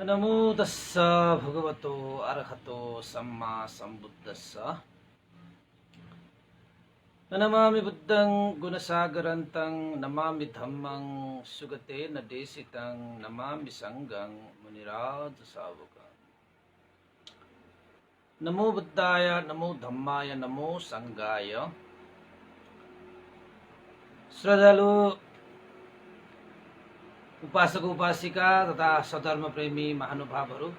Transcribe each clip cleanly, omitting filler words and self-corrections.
नमो तस्स भगवतो अर्हतो सम्मा सम्बुद्धस्स नमामि बुद्धं गुणसागरन्तं नमामि धम्मं सुगतेन देशितं नमामि संघं मुनिराज सावकं नमो बुद्धाय नमो धम्माय नमो संघाय श्रद्धालु उपासक उपासिका तथा सधर्म प्रेमी महानुभावहरू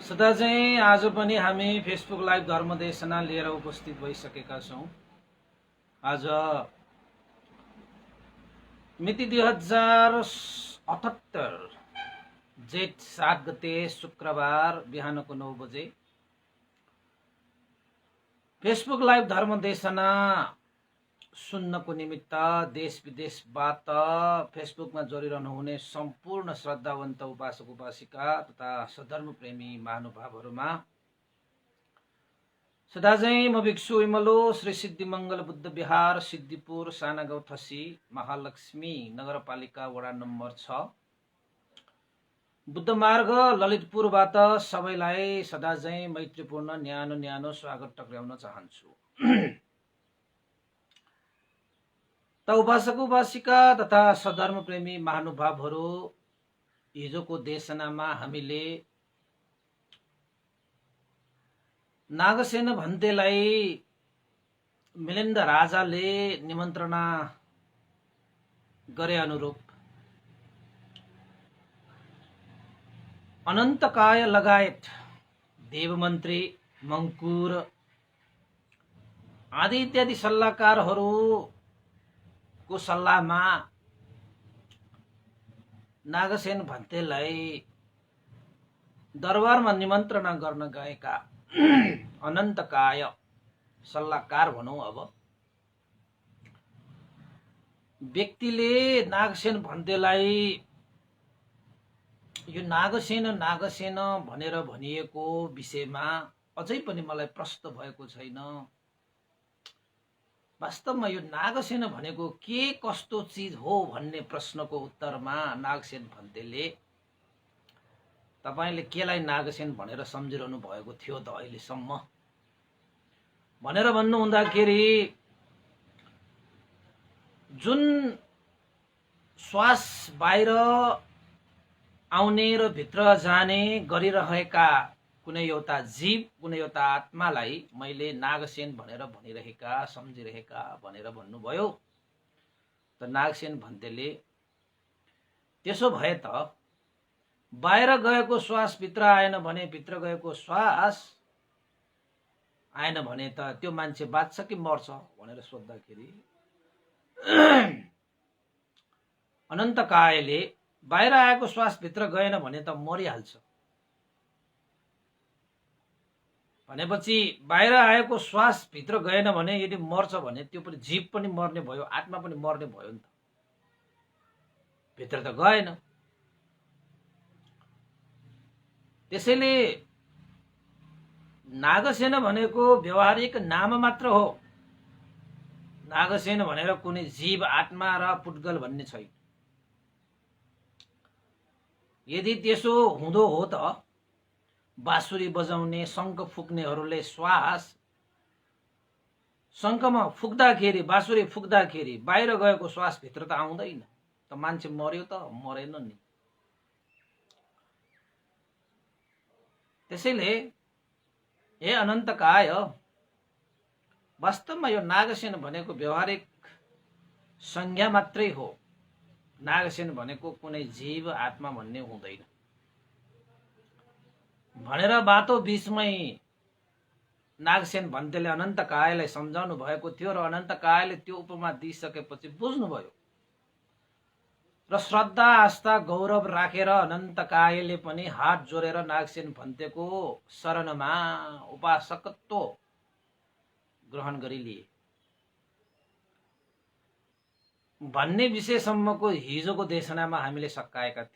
सदा चाहिँ आज पनि हामी फेसबुक लाइभ धर्मदेशना लिएर उपस्थित भइसकेका छौँ। आज मिति 2078 जेठ 7 गते शुक्रबार बिहानको 9 बजे फेसबुक लाइभ धर्मदेशना सुन्नको निमित्त देश विदेशबाट फेसबुकमा जोडिरहनु हुने सम्पूर्ण श्रद्धावन्त उपासक उपासिका तथा सधर्म प्रेमी महानुभावहरूमा सदा चाहिँ म भिक्षु विमलो श्री सिद्धिमङ्गल बुद्ध विहार सिद्धिपुर साना गौथसी महालक्ष्मी नगरपालिका वडा नम्बर 6 बुद्ध मार्ग ललितपुरबाट सबैलाई सदा चाहिँ मैत्रीपूर्ण न्यानो न्यानो स्वागत टक्राउन चाहन्छु। त उपासक उपासिका तथा सधर्म प्रेमी महानुभावहरू हिजोको देशनामा हामीले नागसेन भन्तेलाई मिलिन्द राजाले निमन्त्रणा गरे अनुरूप अनन्तकाय लगायत देवमन्त्री मङ्कुर आदि इत्यादि सल्लाहकारहरू को सल्लाहमा नागसेन भन्तेलाई दरबारमा निमन्त्रणा गर्न गएका अनन्तकाय सल्लाहकार भनौं अब व्यक्तिले नागसेन भन्तेलाई यो नागसेन भनेर भनिएको विषयमा अझै पनि मलाई प्रश्न भएको छैन। वास्तवमा यो नागसेन भनेको के कस्तो चीज हो भन्ने प्रश्नको उत्तरमा नागसेन भन्तेले तपाईले केलाई नागसेन भनेर सम्झिरहनु भएको थियो त अहिलेसम्म भनेर भन्नु हुँदाखेरि जुन श्वास बाहिर आउने र भित्र जाने गरिरहेका कुनै एउटा जीव कुनै एउटा आत्मालाई मैले नागसेन भनेर भनिरहेका सम्झिरहेका भनेर भन्नुभयो। त नागसेन भन्तेले त्यसो भए त बाहिर गएको श्वास भित्र आएन भने भित्र गएको श्वास आएन भने त त्यो मान्छे बाँच्छ कि मर्छ भनेर सोध्दाखेरि अनन्तकायले बाहिर आएको श्वास भित्र गएन भने त मरिहाल्छ भनेपछि बाहिर आएको श्वास भित्र गएन भने यदि मर्छ भने त्यो पनि जीव पनि मर्ने भयो आत्मा पनि मर्ने भयो नि त भित्र त गएन। त्यसैले नागसेन भनेको व्यवहारिक नाम मात्र हो। नागसेन भनेर कुनै जीव आत्मा र पुद्गल भन्ने छैन। यदि त्यसो हुँदो हो त बाँसुरी बजाउने शङ्ख फुक्नेहरूले श्वास शङ्खमा फुक्दाखेरि बाँसुरी फुक्दाखेरि बाहिर गएको श्वास भित्र त आउँदैन त मान्छे मर्यो त मरेन नि। त्यसैले हे अनन्तकाय वास्तवमा यो नागसेन भनेको व्यवहारिक संज्ञा मात्रै हो। नागसेन भनेको कुनै जीव आत्मा भन्ने हुँदैन भनेर बाटो बीचमै नागसेन भन्तेले अनन्तकायलाई सम्झाउनु भएको थियो र अनन्तकायले त्यो उपमा दिइसकेपछि बुझ्नुभयो र श्रद्धा आस्था गौरव राखेर अनन्तकायले पनि हात जोडेर नागसेन भन्तेको शरणमा उपासकत्व ग्रहण गरिलिए भन्ने विषयसम्मको हिजोको देशनामा हामीले सकाएका थियौं।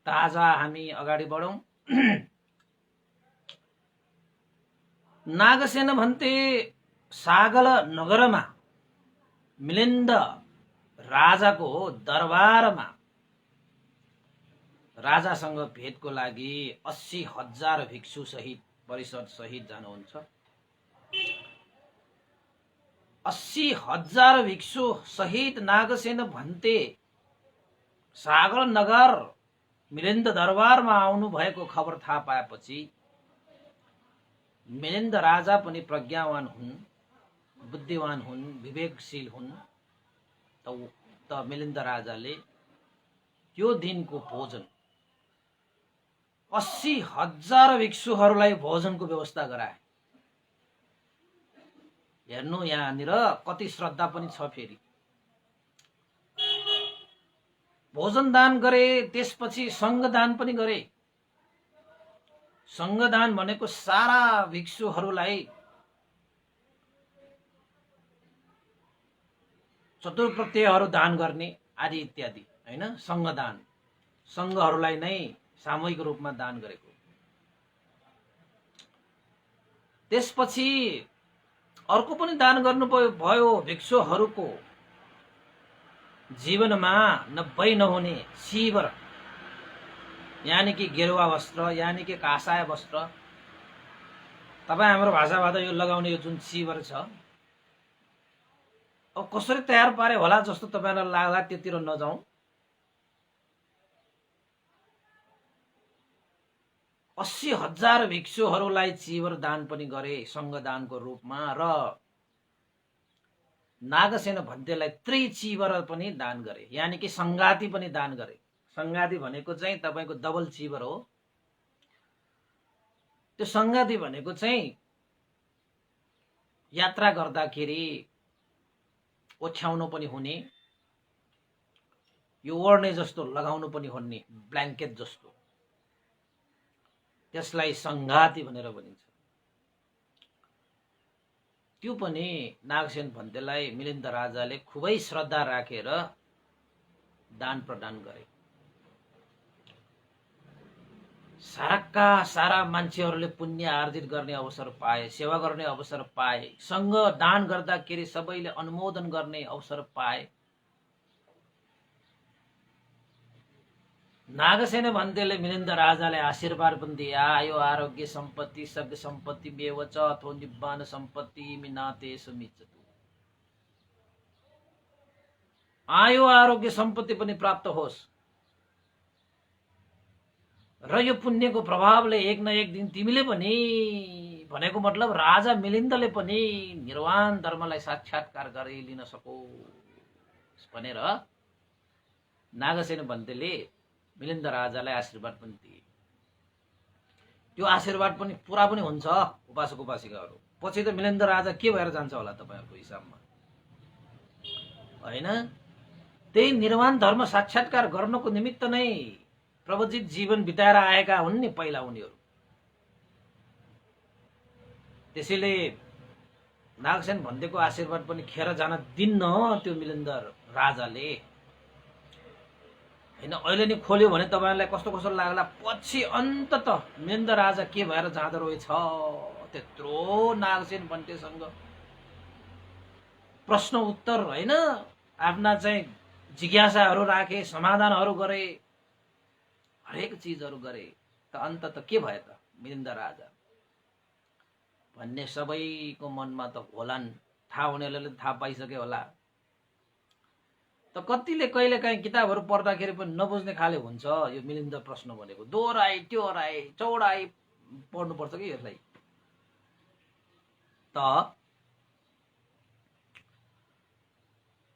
आज हामी अगाडि बढौं। नागसेन भन्ते सागल नगरमा मिलिन्द राजाको दरबारमा राजासँग भेटको लागि 80,000 भिक्षु सहित परिषद सहित जानुहुन्छ। 80,000 भिक्षु सहित नागसेन भन्ते सागर नगर मिलिन्द दरबारमा आउनु भएको खबर थाहा पाएपछि मिलिन्द राजा पनि प्रज्ञावान हुन्, बुद्धिवान हुन्, विवेकशील हुन्। त मिलिन्द राजाले त्यो दिनको भोजन 80,000 भिक्षुहरूलाई भोजनको व्यवस्था गराए। हेर्नु यहाँनिर कति श्रद्धा पनि छ। फेरि भोजन दान गरे, त्यसपछि संघदान पनि गरे। संघदान भनेको सारा भिक्षुहरूलाई चतुर्प्रत्ययहरू दान गर्ने आदि इत्यादि, हैन? संघदान, संघहरूलाई नै सामूहिक रूपमा दान गरेको। त्यसपछि अर्को पनि दान गर्नु भयो। भिक्षुहरूको जीवनमा नब्बई नहुने शिवर, यानी कि गेरुवा वस्त्र, यानी कि कासाय वस्त्र। तपाईँ हाम्रो भाषाबाट यो लगाउने यो जुन शिवर छ, अब कसरी तयार पारे होला जस्तो तपाईलाई लाग्ला, त्यतिर नजाउँ। 80,000 भिक्षुहरूलाई चिवर दान पनि गरे संघदानको रूपमा, र नागसेन भन्तेलाई त्रिचिवर पनि दान गरे, यानी कि संगाती पनि दान गरे। संगाती भनेको चाहिँ तपाईको डबल चिवर हो। त्यो संगाती भनेको चाहिँ यात्रा गर्दाखेरि ओछ्याउनु पनि हुने, यो ओढ्ने जस्तो लगाउनु पनि हुने ब्ल्याङ्केट जस्तो, त्यसलाई संघाती भनेर भनिन्छ। त्यो पनि नागसेन भन्तेलाई मिलिन्द राजाले खुबै श्रद्धा राखेर दान प्रदान गरे। साराका सारा मान्छेहरूले पुण्य आर्जित गर्ने अवसर पाए, सेवा गर्ने अवसर पाए, संघ दान गर्दाखेरि सबैले अनुमोदन गर्ने अवसर पाए। नागसेन भन्तेले मिलिन्द राजाले आशीर्वाद पनि दिए। आयो आरोग्य सम्पत्ति सग सम्पत्ति मेवच अथो निब्बान सम्पत्ति मिनाते सुमिचतु। आयो आरोग्य सम्पत्ति पनि प्राप्त होस्, र यो पुण्यको प्रभावले एक न एक दिन तिमीले पनि, भनेको मतलब राजा मिलिन्दले पनि निर्वाण धर्मलाई साक्षात्कार गरी लिन सकोस् भनेर नागसेन भन्तेले मिलिन्द राजालाई आशीर्वाद पनि दिए। त्यो आशीर्वाद पनि पुरा पनि हुन्छ उपासक उपासिकाहरू। पछि त मिलिन्द राजा के भएर जान्छ होला तपाईहरुको हिसाबमा, हैन? त्यही निर्वाण धर्म साक्षात्कार गर्नको निमित्त नै प्रवजित जीवन बिताएर आएका हुन् नि पहिला उनीहरू। त्यसैले नागसेन भन्तेको आशीर्वाद पनि खेर जान दिन्न त्यो मिलिन्द राजाले, हैन? अहिले नि खोल्यो भने तपाईहरुलाई कस्तो कस्तो लाग्ला, पछि अन्तत मिलिन्द राजा के भएर जाँदो रहेछ। त्यत्रो नागसेन भन्तेसँग प्रश्न उत्तर, हैन, आफ्ना चाहिँ जिज्ञासाहरू राखे, समाधानहरू गरे, हरेक चीजहरू गरे। त अन्तत के भयो त मिलिन्द राजा भन्ने सबैको मनमा त होलान्, थाहा हुनेले थाहा पाइसक्यो होला। त कतिले कहिले काहीँ किताबहरू पढ्दाखेरि पनि नबुझ्ने खाले हुन्छ यो मिलिन्द प्रश्न भनेको। दोहोराई त्योराई चौडाई पढ्नुपर्छ कि यसलाई। त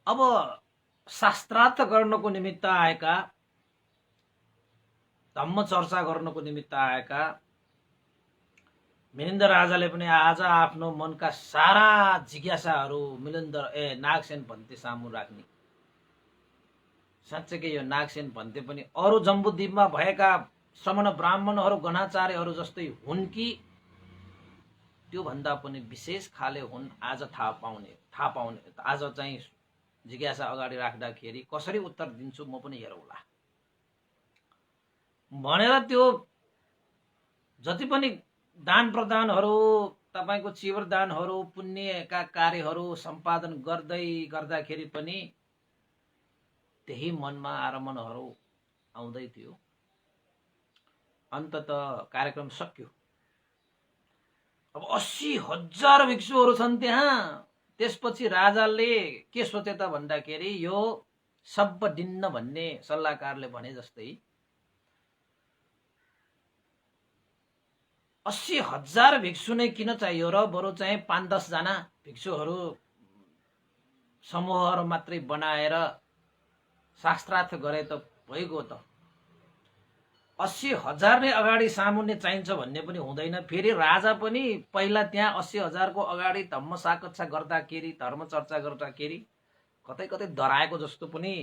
अब शास्त्रार्थ गर्नको निमित्त आएका, धम्म चर्चा गर्नको निमित्त आएका मिलिन्द राजाले पनि आज आफ्नो मनका सारा जिज्ञासाहरू मिलिन्द नागसेन भन्ते सामु राख्ने। साँच्चै यो नागसेन भन्ते पनि अरु जम्बुद्वीपमा भएका श्रमण ब्राह्मणहरू गणाचार्यहरू जस्तै हुन् कि त्यो भन्दा पनि विशेष खाले हुन्, आज थाहा पाउने आज चाहिँ जिज्ञासा अगाडि राख्दाखेरि कसरी उत्तर दिन्छु म पनि हेरौला भनेर त्यो जति पनि दान प्रदानहरू, तपाईको चिवर दानहरू, पुण्यका कार्यहरू सम्पादन गर्दै गर्दाखेरि पनि त्यही मनमा आरमणहरू आउँदै थियो। अन्तत कार्यक्रम सक्यो। अब 80,000 भिक्षुहरू छन् त्यहाँ। त्यसपछि राजाले के सोचे त भन्दाखेरि यो सब दिन्न भन्ने सल्लाहकारले भने जस्तै 80,000 भिक्षु नै किन चाहियो र, बरु चाहिँ 5-10 जना भिक्षुहरू समूहहरू मात्रै बनाएर शास्त्रार्थ गरे त भइगयो त। 80,000 नै अगाडि सामुन्ने चाहिन्छ भन्ने पनि हुँदैन। फेरि राजा पनि पहिला त्यहाँ 80,000 को अगाडि धम्म साकच्छा गर्दाखेरि, धर्म चर्चा गर्दाखेरि कतै कतै डराएको जस्तो पनि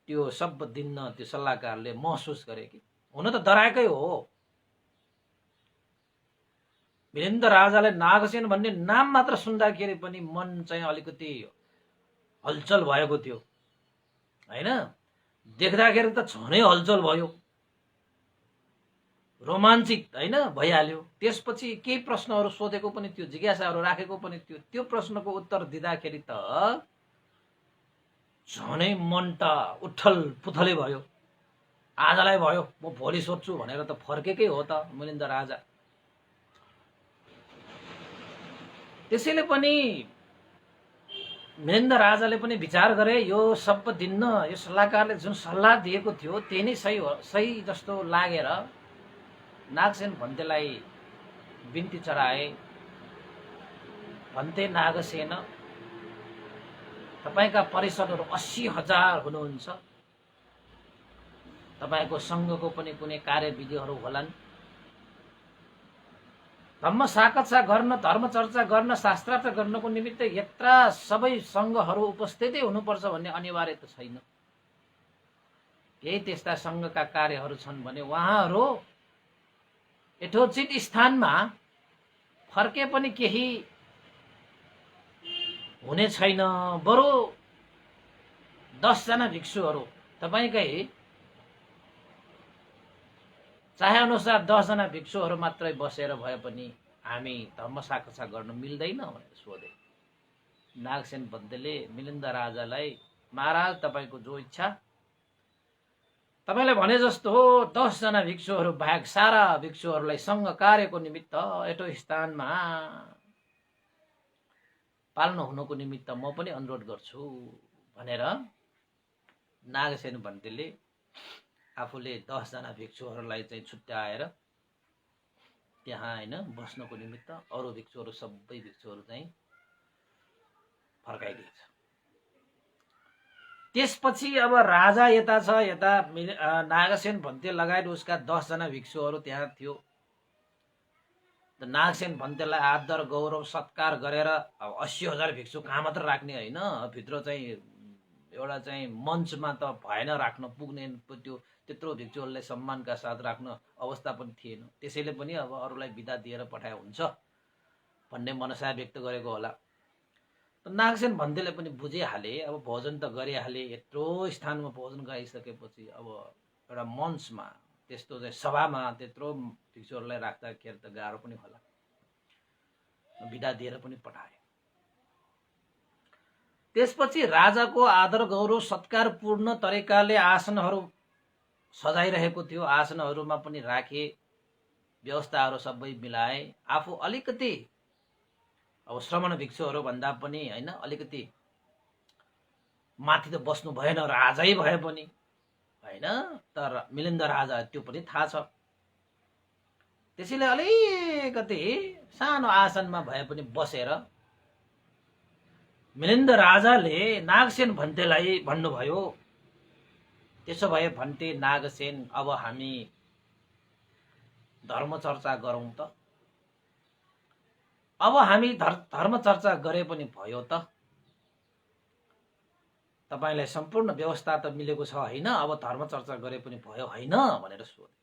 त्यो सब दिन्न त्यो सल्लाहकारले महसुस गरे कि। हुन त डराएकै हो। वीरेन्द्र राजाले नागसेन भन्ने नाम मात्र सुन्दाखेरि पनि मन चाहिँ अलिकति हलचल भएको थियो हैन। देख्दाखेरि त झनै हलचल भयो, रोमाञ्चित हैन भइहाल्यो। त्यसपछि केही प्रश्नहरू सोधेको पनि थियो, जिज्ञासाहरू राखेको पनि थियो। त्यो प्रश्नको उत्तर दिँदाखेरि त झनै मन त उठल पुथलै भयो। आजलाई भयो, म भोलि सोध्छु भनेर त फर्केकै हो त मिलिन्द राजा। त्यसैले पनि मिलिन्द राजाले पनि विचार गरे यो सब दिन्न, यो सल्लाहकारले जुन सल्लाह दिएको थियो त्यही नै सही हो, सही जस्तो लागेर नागसेन भन्तेलाई बिन्ती चढाए। भन्ते नागसेन, तपाईका परिषदहरू 80,000 हुनुहुन्छ। तपाईको संघको पनि कुनै कार्यविधिहरू होलान्। धम्म साकच्छा गर्न, धर्म चर्चा गर्न, शास्त्रार्थ गर्नको निमित्त यत्रा सबै संघहरू उपस्थितै हुनुपर्छ भन्ने अनिवार्य त छैन। केही त्यस्ता संघका कार्यहरू छन् भने उहाँहरू यथोचित स्थानमा फर्के पनि केही हुने छैन। बरु 10 जना भिक्षुहरू तपाईकै चाहे अनुसार 10 जना भिक्षुहरू मात्रै बसेर भए पनि हामी धर्म साकच्छा गर्न मिल्दैन भनेर सोधे। नागसेन भन्तेले मिलिन्द राजालाई, महाराज तपाईको जो इच्छा, तपाईले भने जस्तो हो 10 जना भिक्षुहरू बाहेक सारा भिक्षुहरूलाई संघ कार्यको निमित्त यटो स्थानमा पाल्न हुनको निमित्त म पनि अनुरोध गर्छु भनेर नागसेन भन्तेले आफूले 10 जना भिक्षुहरूलाई चाहिँ छुट्याएर त्यहाँ हैन बस्नको निमित्त अरु भिक्षुहरू सबै भिक्षुहरू चाहिँ फर्काइदिएछ। त्यसपछि अब राजा यता छ, यता नागसेन भन्ते लगायत उसका 10 जना भिक्षुहरू त्यहाँ थियो। नागसेन भन्तेलाई आदर गौरव सत्कार गरेर अब 80,000 भिक्षु कहाँ मात्र राख्ने हैन, भित्र चाहिँ एउटा चाहिँ मञ्चमा त भएन राख्न पुग्ने, त्यो त्यत्रो भिक्षुहरूलाई सम्मानका साथ राख्न अवस्था पनि थिएन। त्यसैले पनि अब अरूलाई बिदा दिएर पठाए हुन्छ भन्ने मनसा व्यक्त गरेको होला। नागसेन भन्तेले पनि बुझिहाले, अब भोजन त गरिहाले, यत्रो स्थानमा भोजन गराइसकेपछि अब एउटा मञ्चमा त्यस्तो चाहिँ सभामा त्यत्रो भिक्षुहरूलाई राख्दाखेरि त गाह्रो पनि होला, बिदा दिएर पनि पठाए। त्यसपछि राजाको आदर गौरव सत्कारपूर्ण तरिकाले आसनहरू सजाइरहेको थियो। आसनहरूमा पनि राखे, व्यवस्थाहरू सबै मिलाए। आफू अलिकति अब श्रमण भिक्षुहरू भन्दा पनि हैन अलिकति माथि त बस्नु भएन, राजै भए पनि हैन, तर मिलिन्द राजा त्यो पनि थाहा छ। त्यसैले अलिकति सानो आसनमा भए पनि बसेर मिलिन्द राजाले नागसेन भन्तेलाई भन्नुभयो, त्यसो भए भन्ते नागसेन अब हामी धर्म चर्चा गरौं त। अब हामी धर्म चर्चा गरे पनि भयो त, तपाईलाई सम्पूर्ण व्यवस्था त मिलेको छ हैन, अब धर्म चर्चा गरे पनि भयो हैन भनेर सोधे।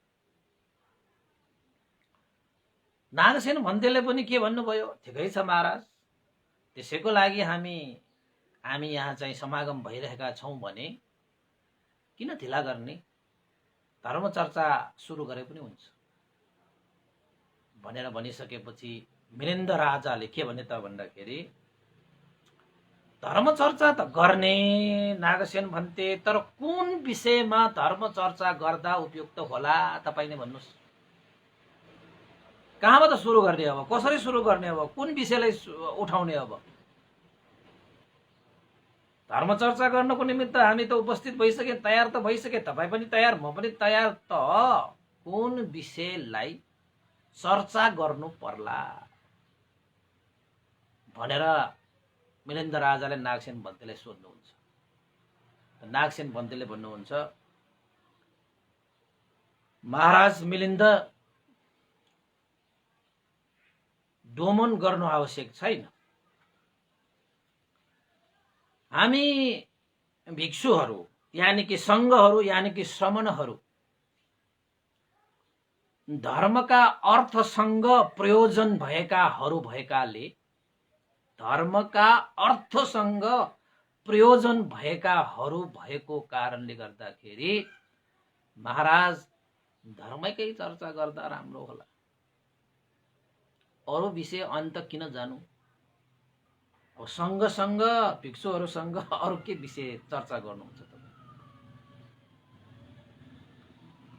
नागसेन भन्तेले पनि के भन्नुभयो, ठिकै छ महाराज, त्यसैको लागि हामी यहाँ चाहिँ समागम भइरहेका छौं भने किन ढिला गर्ने, धर्म चर्चा सुरु गरे पनि हुन्छ भनेर भनिसकेपछि मिलिन्द राजाले के भने त भन्दाखेरि धर्मचर्चा त गर्ने नागसेन भन्थे, तर कुन विषयमा धर्मचर्चा गर्दा उपयुक्त होला तपाईँ नै भन्नुहोस्। कहाँबाट सुरु गर्ने अब, कसरी सुरु गर्ने अब, कुन विषयलाई उठाउने अब? धर्मचर्चा गर्नको निमित्त हामी त उपस्थित भइसके, तयार त भइसके, तपाईँ पनि तयार, म पनि तयार, त कुन विषयलाई चर्चा गर्नु पर्ला भनेर मिलिन्द राजाले नागसेन भन्तेलाई सोध्नुहुन्छ। नागसेन भन्तेले भन्नुहुन्छ, महाराज मिलिन्द, डोमन गर्नु आवश्यक छैन। हामी भिक्षुहरू यानि कि सङ्घहरू यानि कि श्रमणहरू धर्मका अर्थसँग प्रयोजन भएकाहरू भएकाले, धर्मका अर्थसँग प्रयोजन भएकाहरू भएको कारणले गर्दाखेरि महाराज धर्मकै चर्चा गर्दा राम्रो होला। अरू विषय अन्त किन जानु? अब सङ्घसँग, भिक्षुहरूसँग अरू के विषय चर्चा गर्नुहुन्छ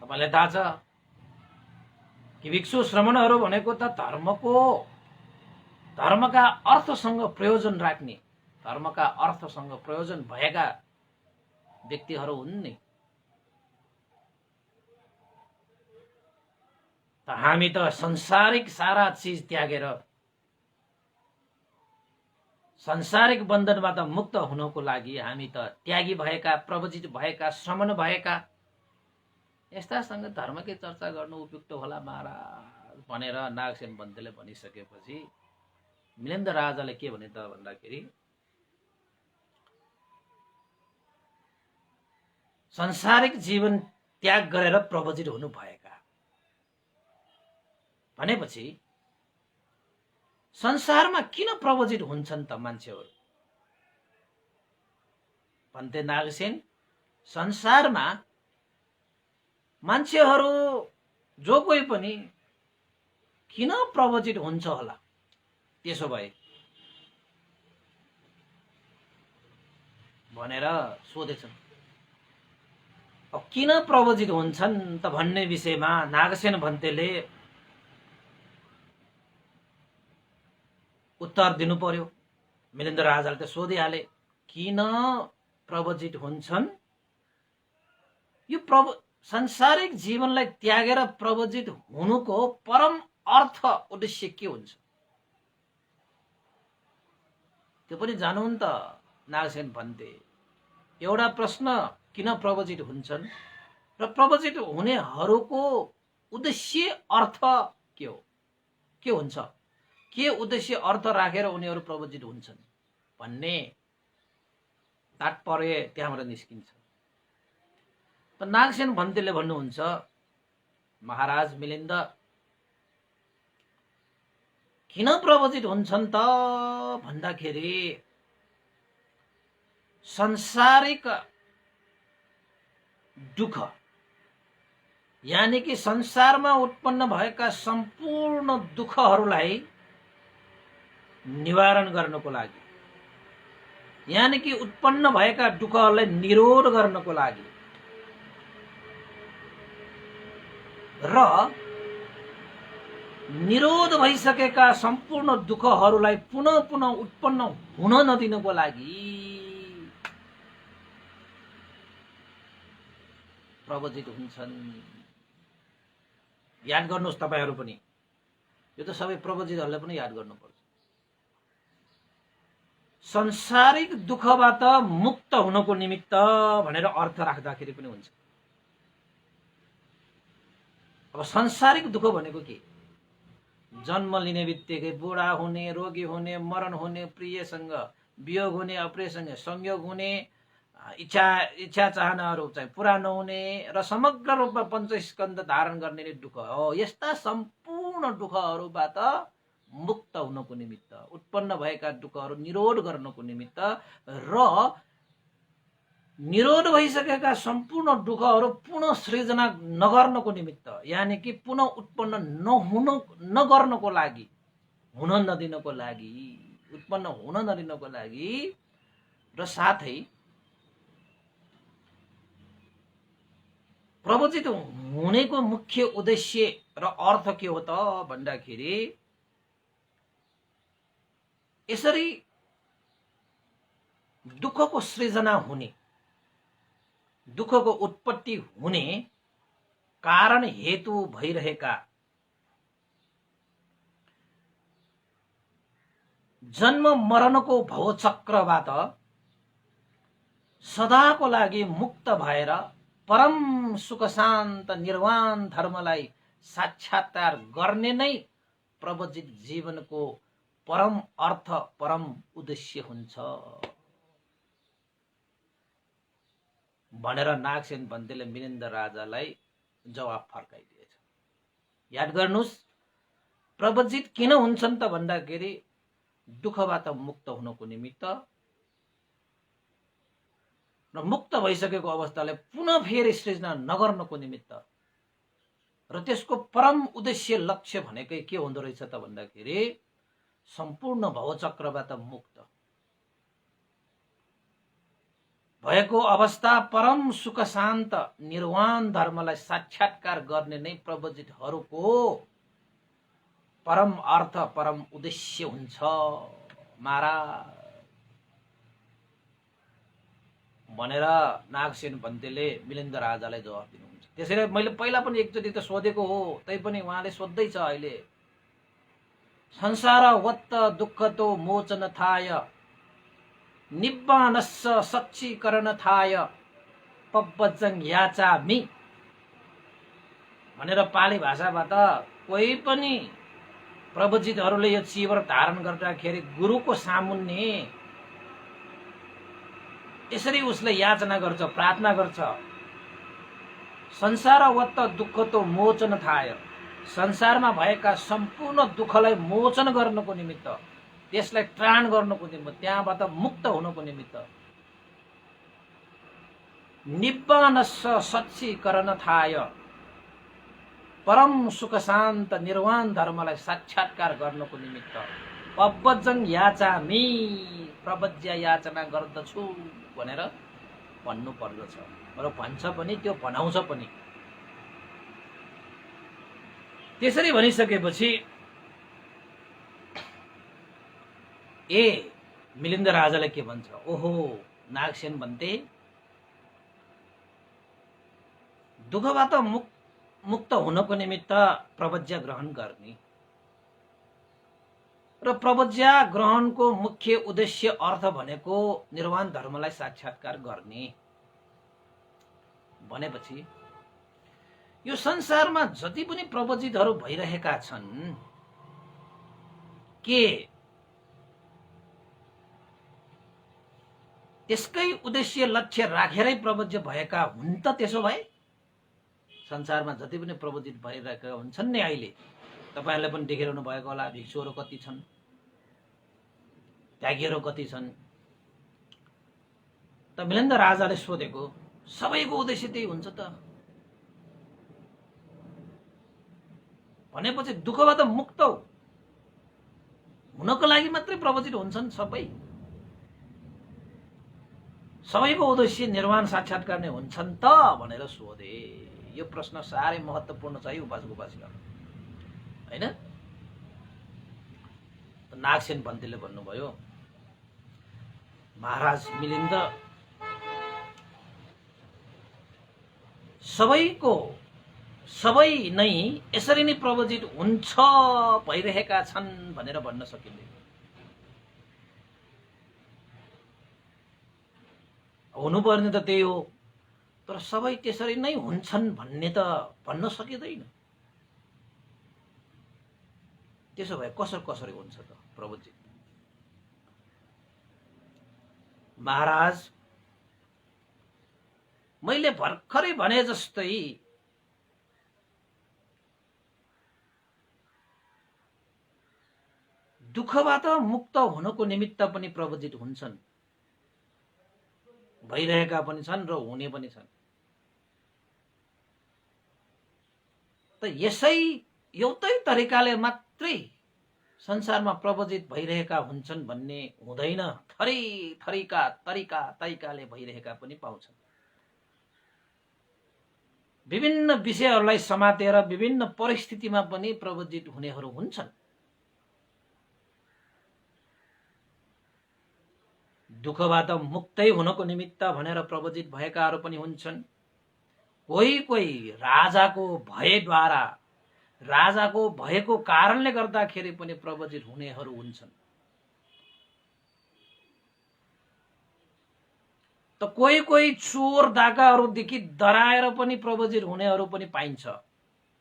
तपाईँलाई थाहा छ कि भिक्षु श्रमणहरू भनेको त धर्मका अर्थसँग प्रयोजन राख्ने, धर्मका अर्थसँग प्रयोजन भएका व्यक्तिहरू हुन् नि। त हामी त संसारिक सारा चिज त्यागेर संसारिक बन्धनबाट मुक्त हुनको लागि हामी त त्यागी भएका, प्रवजित भएका, श्रमण भएका यस्तासँग धर्मकै चर्चा गर्नु उपयुक्त होला महाराज भनेर नागसेन भन्तेले भनिसकेपछि मिलिन्द राजाले के भने त भन्दाखेरि, संसारिक जीवन त्याग गरेर प्रवजित हुनु भएका भनेपछि संसारमा किन प्रवजित हुन्छन् त मान्छेहरू? भन्थे नागसेन, संसारमा मान्छेहरू जो कोही पनि किन प्रवजित हुन्छ होला? त्यसो भए भनेर सोधेछन्। अब किन प्रवजित हुन्छन् त भन्ने विषयमा नागसेन भन्तेले उत्तर दिनु पर्यो। मिलिन्द राजाले त सोधिहाले, किन प्रवजित हुन्छन्? यो संसारिक जीवनलाई त्यागेर प्रवजित हुनुको परम अर्थ उद्देश्य के हुन्छ? त्यो पनि जानुहुन् त नागसेन भन्ते। एउटा प्रश्न, किन प्रवजित हुन्छन् र प्रवजित हुनेहरूको उद्देश्य अर्थ के हो, के हुन्छ, के उद्देश्य अर्थ राखेर उनीहरू प्रवजित हुन्छन् भन्ने तात्पर्य त्यहाँबाट निस्किन्छ। त नागसेन भन्तेले भन्नुहुन्छ, महाराज मिलिन्द, किन प्रवजित हुन्छन् त भन्दाखेरि संसारिक दुःख यानि कि संसारमा उत्पन्न भएका सम्पूर्ण दुःखहरूलाई निवारण गर्नको लागि, यानि कि उत्पन्न भएका दुःखहरूलाई निरोध गर्नको लागि र निरोध भइसकेका सम्पूर्ण दुःखहरूलाई पुनः पुनः उत्पन्न हुन नदिनको लागि प्रवजित हुन्छन्। याद गर्नुहोस् तपाईहरू पनि, यो त सबै प्रवजितहरूले पनि याद गर्नुपर्छ। संसारिक दुःखबाट मुक्त हुनको निमित्त भनेर अर्थ राख्दाखेरि पनि हुन्छ। अब संसारिक दुःख भनेको के? जन्म लिने बित्तिकै बुढा हुने, रोगी हुने, मरण हुने, प्रियसँग वियोग हुने, अप्रियसँग संयोग हुने, इच्छा चाहनाहरू चाहिँ पुरा नहुने र समग्र रूपमा पञ्चस्कन्ध धारण गर्ने दुःख हो। यस्ता सम्पूर्ण दुःखहरूबाट मुक्त हुनको निमित्त, उत्पन्न भएका दुःखहरू निरोध गर्नको निमित्त र निरोध भइसकेका सम्पूर्ण दुःखहरू पुनः सृजना नगर्नको निमित्त, यानि कि पुनः उत्पन्न नगर्नको लागि, हुन नदिनको लागि, उत्पन्न हुन नदिनको लागि र साथै प्रवचित हुनेको मुख्य उद्देश्य र अर्थ के हो त भन्दाखेरि यसरी दुःखको सृजना हुने, दुःखको उत्पत्ति हुने कारण हेतु भइरहेका जन्म मरणको भवचक्रबाट सदाको लागि मुक्त भएर परम सुख शान्त निर्वाण धर्मलाई साक्षात्कार गर्ने नै प्रवचित जीवनको परम अर्थ, परम उद्देश्य हुन्छ भनेर नागसेन भन्तेले मिलिन्द राजालाई जवाफ फर्काइदिएछ। याद गर्नुस्, प्रवचित किन हुन्छन् त भन्दाखेरि दुःखबाट मुक्त हुनको निमित्त र मुक्त भइसकेको अवस्थालाई पुनः फेरि सृजना नगर्नको निमित्त, र त्यसको परम उद्देश्य लक्ष्य भनेकै के हुँदो रहेछ त भन्दाखेरि सम्पूर्ण भवचक्रबाट मुक्त भएको अवस्था परम सुख शान्त निर्वाण धर्मलाई साक्षात्कार गर्ने नै प्रवचितहरूको परम अर्थ, परम उद्देश्य हुन्छ महाराज भनेर नागसेन भन्तेले मिलिन्द राजालाई जवाफ दिनुहुन्छ। त्यसैले मैले पहिला पनि एकचोटि त सोधेको हो, तैपनि उहाँले सोध्दैछ अहिले। संसारवत्त दुःखतो मोचन थाय निब्बानस्स सच्चीकरण थाय पब्बजङ याचामि भनेर पाली भाषाबाट कोही पनि प्रवचितहरूले यो चिवर धारण गर्दाखेरि गुरुको सामुन्ने यसरी उसले याचना गर्छ, प्रार्थना गर्छ। संसारवत्त दुःखतो मोचन थाय, संसारमा भएका सम्पूर्ण दुःखलाई मोचन गर्नको निमित्त, त्यसलाई त्राण गर्नको निमित्त, त्यहाँबाट मुक्त हुनको निमित्त निब्बानस्स सच्चीकरण थाय, परम सुख शान्त निर्वाण धर्मलाई साक्षात्कार गर्नको निमित्त पब्बजङ याचामि, प्रवज्य याचना गर्दछु भनेर भन्नु पर्दछ र भन्छ पनि, त्यो भनाउँछ पनि। त्यसरी भनिसकेपछि मिलिन्द राजाले के भन्छ, ओहो नागसेन भन्ते, दुःखबाट मुक्त हुनको निमित्त प्रवज्या ग्रहण गर्ने र प्रवज्या ग्रहणको मुख्य उद्देश्य अर्थ भनेको निर्वाण धर्मलाई साक्षात्कार गर्ने भनेपछि यो संसारमा जति पनि प्रवचितहरू भइरहेका छन् के त्यसकै उद्देश्य लक्ष्य राखेरै प्रवज्य भएका हुन् त? त्यसो भए संसारमा जति पनि प्रवचित भइरहेका हुन्छन् नि, अहिले तपाईहरुले पनि देखिरहनु भएको होला, भिक्षुहरू कति छन्, त्यागीहरू कति छन्। त मिलिन्द राजाले सोधेको सबैको उद्देश्य त्यही हुन्छ त भनेपछि दुःखबाट मुक्त हुनको लागि मात्रै प्रवचित हुन्छन् सबै? सबैको उद्देश्य निर्वाण साक्षात्कार नै हुन्छन् त भनेर सोधे। यो प्रश्न साह्रै महत्त्वपूर्ण छ है उपासक उपासिका, हैन? नागसेन भन्तेले भन्नुभयो, महाराज मिलिन्द, सबै नै यसरी नै प्रवचित हुन्छ, भइरहेका छन् भनेर भन्न सकिँदैन। हुनुपर्ने त त्यही हो, तर सबै त्यसरी नै हुन्छन् भन्ने त भन्न सकिँदैन। त्यसो भए कसरी हुन्छ त प्रवचित? महाराज, मैले भर्खरै भने जस्तै दुःखबाट मुक्त हुनको निमित्त पनि प्रवचित हुन्छन्, भइरहेका पनि छन् र हुने पनि छन्। त यसै एउटै तरिकाले मात्रै संसारमा प्रवजित भइरहेका हुन्छन् भन्ने हुँदैन। थरी थरीका तरिकाले भइरहेका पनि पाउँछन्। विभिन्न विषयहरूलाई समातेर विभिन्न परिस्थितिमा पनि प्रवजित हुनेहरू हुन्छन्। दुःखबाट मुक्तै हुनको निमित्त भनेर प्रवजित भएकाहरू पनि हुन्छन्। कोही कोही राजाको भयद्वारा, राजाको भयको कारणले गर्दाखेरि पनि प्रवजित हुनेहरू हुन्छन्। त कोही कोही चोर डाकाहरूदेखि डराएर पनि प्रवजित हुनेहरू पनि पाइन्छ।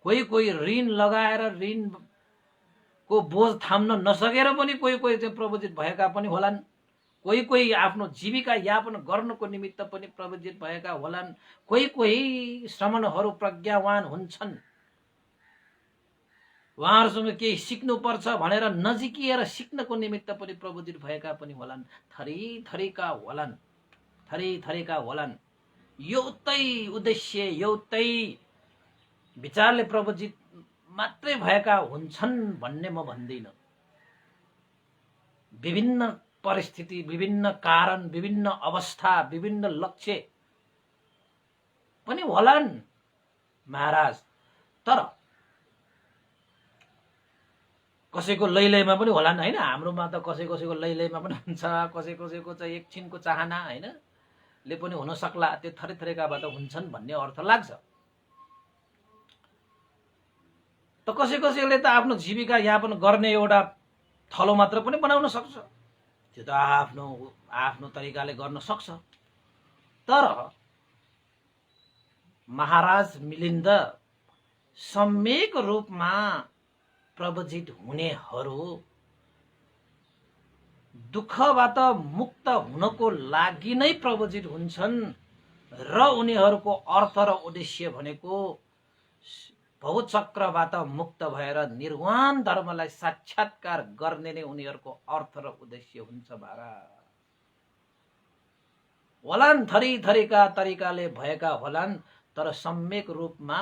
कोही कोही ऋण लगाएर ऋणको बोझ थाम्न नसकेर पनि कोही कोही चाहिँ प्रवजित भएका पनि होलान्। कोही कोही आफ्नो जीविका यापन गर्नको निमित्त पनि प्रवजित भएका होलान्। कोही कोही श्रमणहरू प्रज्ञावान हुन्छन्, उहाँहरूसँग केही सिक्नुपर्छ भनेर नजिकिएर सिक्नको निमित्त पनि प्रवजित भएका पनि होलान्। थरी थरीका होलान्, थरी थरीका होलान्। एउटै उद्देश्य, एउटै विचारले प्रवजित मात्रै भएका हुन्छन् भन्ने म भन्दिनँ। विभिन्न परिस्थिति, विभिन्न कारण, विभिन्न अवस्था, विभिन्न लक्ष्य पनि होलान् महाराज। तर कसैको लैलैमा पनि होलान् हैन। हाम्रोमा त कसैको लैलैमा पनि हुन्छ, कसैको चाहिँ एकछिनको चाहना हैन ले पनि हुन सक्ला। त्यो थरी थरीकाबाट हुन्छन् भन्ने अर्थ लाग्छ। त कसैले त आफ्नो जीविका यापन गर्ने एउटा थलो मात्र पनि बनाउन सक्छ। त्यो त आफ्नो तरिकाले गर्न सक्छ। तर महाराज मिलिन्द सम्यक रूपमा प्रवजित हुनेहरू दुःखबाट मुक्त हुनको लागि नै प्रवजित हुन्छन् र उनीहरूको अर्थ र उद्देश्य भनेको भवचक्रबाट मुक्त भएर निर्वाण धर्मलाई साक्षात्कार गर्ने नै उनीहरूको अर्थ र उद्देश्य हुन्छ महाराज। होलान् थरी थरीका तरिकाले भएका होलान्, तर सम्यक रूपमा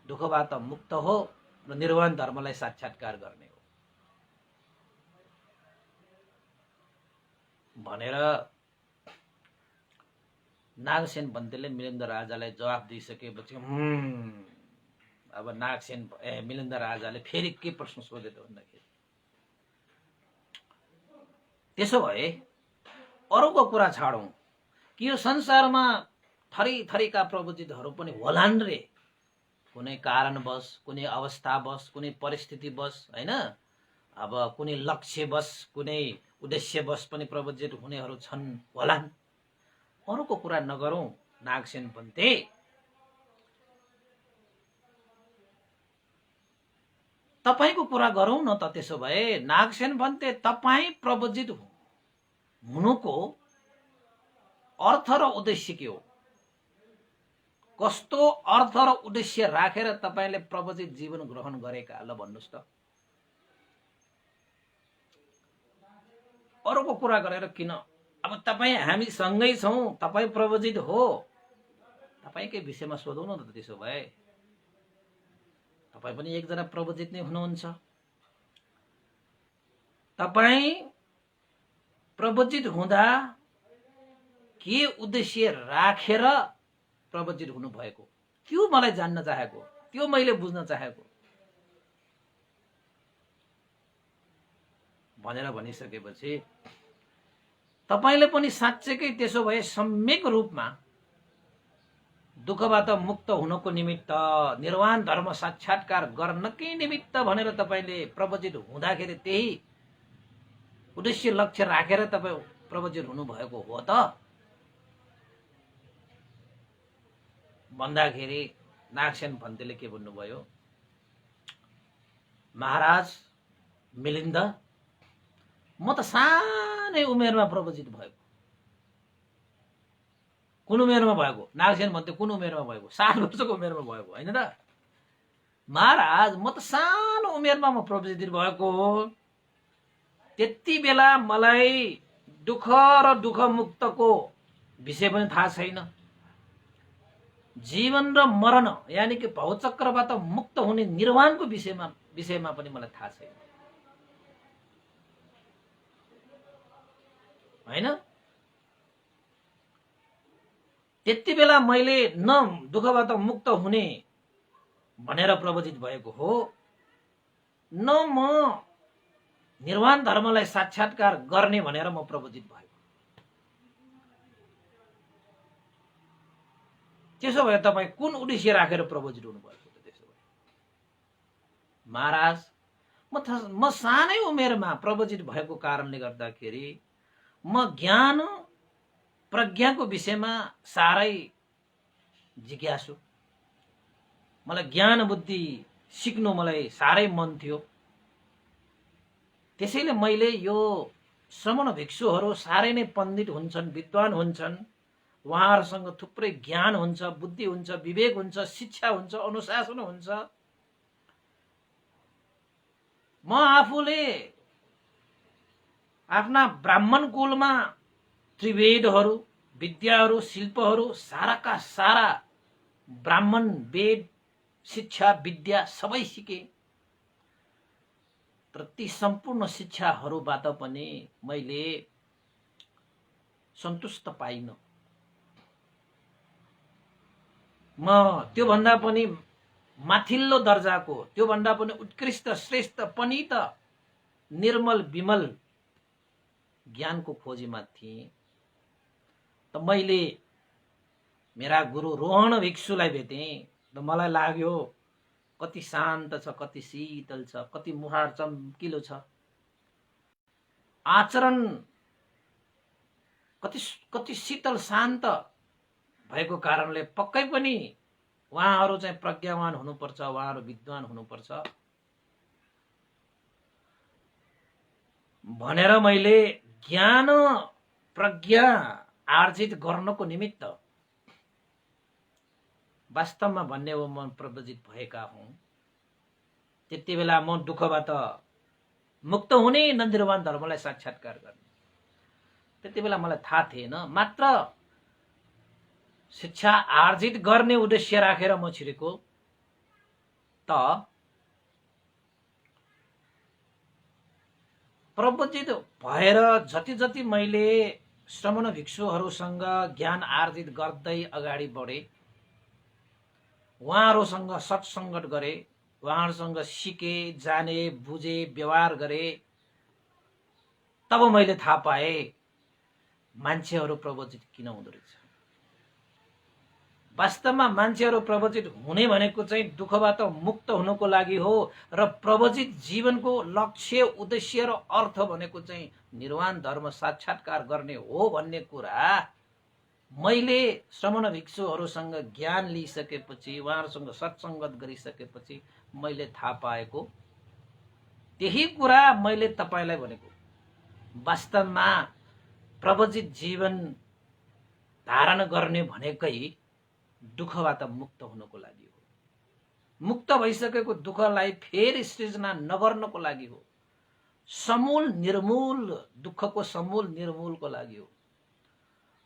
दुःखबाट मुक्त हो र निर्वाण धर्मलाई साक्षात्कार गर्ने हो भनेर नागसेन भन्तेले मिलिन्द राजालाई जवाफ दिइसकेपछि अब मिलिन्द राजाले फेरि के प्रश्न सोधे त भन्दाखेरि, त्यसो भए अरूको कुरा छाडौं कि यो संसारमा थरी थरीका प्रवृत्तिहरू पनि होलान् रे। कुनै कारणवश, कुनै अवस्थावश, कुनै परिस्थितिवश हैन, अब कुनै लक्ष्यवश, कुनै उद्देश्यवश पनि प्रवृत्त हुनेहरू छन् होलान्। अरूको कुरा नगरौं नागसेन भन्ते। तपाईको कुरा गरौं न त। त्यसो भए नागसेन भन्ते तपाई प्रवजित हुनुको अर्थ र उद्देश्य के हो? कस्तो अर्थ र उद्देश्य राखेर तपाईले प्रवजित जीवन ग्रहण गरेका ल भन्नुस् त। अरूको कुरा गरेर किन? अब तपाई हामी सँगै छौं, तपाई प्रवजित हो, तपाईकै विषयमा सोधौं न त। त्यसो भए तपाई पनि एकजना प्रवजित नै हुनुहुन्छ। तपाई प्रवजित हुँदा के उद्देश्य राखेर प्रवजित हुनु भएको, त्यो मलाई जान्न चाहेको, त्यो मैले बुझ्न चाहेको भनेर भनिसकेपछि तपाईले पनि साँच्चैकै त्यसो भए सम्यक रूपमा दुःखबाट मुक्त हुनको निमित्त, निर्वाण धर्म साक्षात्कार गर्नकै निमित्त भनेर तपाईले प्रवजित हुँदाखेरि त्यही उद्देश्य लक्ष्य राखेर तपाई प्रवजित हुनु भएको हो त भन्दाखेरि नागसेन भन्तेले के भन्नुभयो? महाराज मिलिन्द, म त सानै उमेरमा प्रवजित भएको। कुन उमेरमा भएको? नागसेन भन्ते कुन उमेरमा भएको? 7 वर्षको उमेरमा भएको हैन त महाराज। म त सानो उमेरमा म प्रवजित भएको हो। त्यति बेला मलाई दुःख र दुःख मुक्तको विषय पनि थाहा छैन। जीवन र मरण यानी कि भवचक्रबाट मुक्त हुने निर्वाणको विषयमा पनि मलाई थाहा छैन। हैन। त्यति बेला मैले न दुःखबाट मुक्त हुने भनेर प्रवचित भएको हो, न म निर्वाण धर्मलाई साक्षात्कार गर्ने भनेर म प्रवचित भएको। त्यसो भए तपाईँ कुन उद्देश्य राखेर प्रवचित हुनुभएको त? त्यसो भए महाराज, म सानै उमेरमा प्रवचित भएको कारणले गर्दाखेरि म ज्ञान प्रज्ञाको विषयमा साह्रै जिज्ञासु। मलाई ज्ञान बुद्धि सिक्नु मलाई साह्रै मन थियो। त्यसैले मैले यो श्रमण भिक्षुहरू साह्रै नै पण्डित हुन्छन्, विद्वान हुन्छन्, उहाँहरूसँग थुप्रै ज्ञान हुन्छ, बुद्धि हुन्छ, विवेक हुन्छ, शिक्षा हुन्छ, अनुशासन हुन्छ। म आफूले आफ्ना ब्राह्मण कुलमा त्रिवेदहरू, विद्याहरू, शिल्पहरू साराका सारा ब्राह्मण वेद शिक्षा विद्या सबै सिके। तर ती सम्पूर्ण शिक्षाहरूबाट पनि मैले सन्तुष्ट पाइन। म त्योभन्दा पनि माथिल्लो दर्जाको, त्योभन्दा पनि उत्कृष्ट श्रेष्ठ पनित निर्मल विमल ज्ञानको खोजीमा थिएँ। त मैले मेरा गुरु रोहण भिक्षुलाई भेटेँ। त मलाई लाग्यो कति शान्त छ, कति शीतल छ, कति मुहार चम्किलो छ, आचरण कति शीतल शान्त भएको कारणले पक्कै पनि उहाँहरू चाहिँ प्रज्ञावान हुनुपर्छ, उहाँहरू विद्वान हुनुपर्छ भनेर मैले ज्ञान प्रज्ञा आर्जित गर्नको निमित्त वास्तवमा भन्ने हो म प्रवचित भएका हुँ। त्यति बेला म दुःखबाट मुक्त हुने, निर्वाण धर्मलाई साक्षात्कार गर्ने, त्यति बेला मलाई थाहा थिएन। मात्र शिक्षा आर्जित गर्ने उद्देश्य राखेर म छिरेको। त प्रवचित भएर जति जति मैले श्रमण भिक्षुहरूसँग ज्ञान आर्जित गर्दै अगाडि बढे, उहाँहरूसँग सत्सङ्गत गरे, उहाँहरूसँग सिके, जाने, बुझे, व्यवहार गरे, तब मैले थाहा पाए मान्छेहरू प्रवचित किन हुँदो रहेछ। वास्तवमा मान्छेहरू प्रवचित हुने भनेको चाहिँ दुःखबाट मुक्त हुनको लागि हो, र प्रवचित जीवनको लक्ष्य, उद्देश्य र अर्थ भनेको चाहिँ निर्वाण धर्म साक्षात्कार गर्ने हो भन्ने कुरा मैले श्रमण भिक्षुहरूसँग ज्ञान लिइसकेपछि, उहाँहरूसँग सत्सङ्गत गरिसकेपछि मैले थाहा पाएको। त्यही कुरा मैले तपाईलाई भनेको। वास्तवमा प्रवचित जीवन धारण गर्ने भनेकै दुःखबाट मुक्त हुनको लागि हो। मुक्त भइसकेको दुःखलाई फेरि सृजना नगर्नको लागि हो। समूल निर्मूल, दुःखको समूल निर्मूलको लागि हो।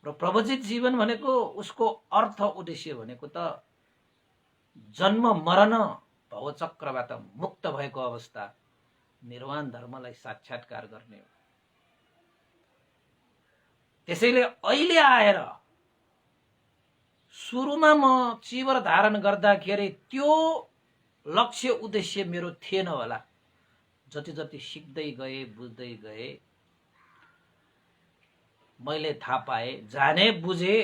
र प्रवचित जीवन भनेको उसको अर्थ उद्देश्य भनेको त जन्म मरण भवचक्रबाट मुक्त भएको अवस्था, निर्वाण धर्मलाई साक्षात्कार गर्ने हो। त्यसैले अहिले आएर सुरुमा म चिवर धारण गर्दाखेरि त्यो लक्ष्य उद्देश्य मेरो थिएन होला। जति जति सिक्दै गए, बुझ्दै गए, मैले थाहा पाए, जाने बुझे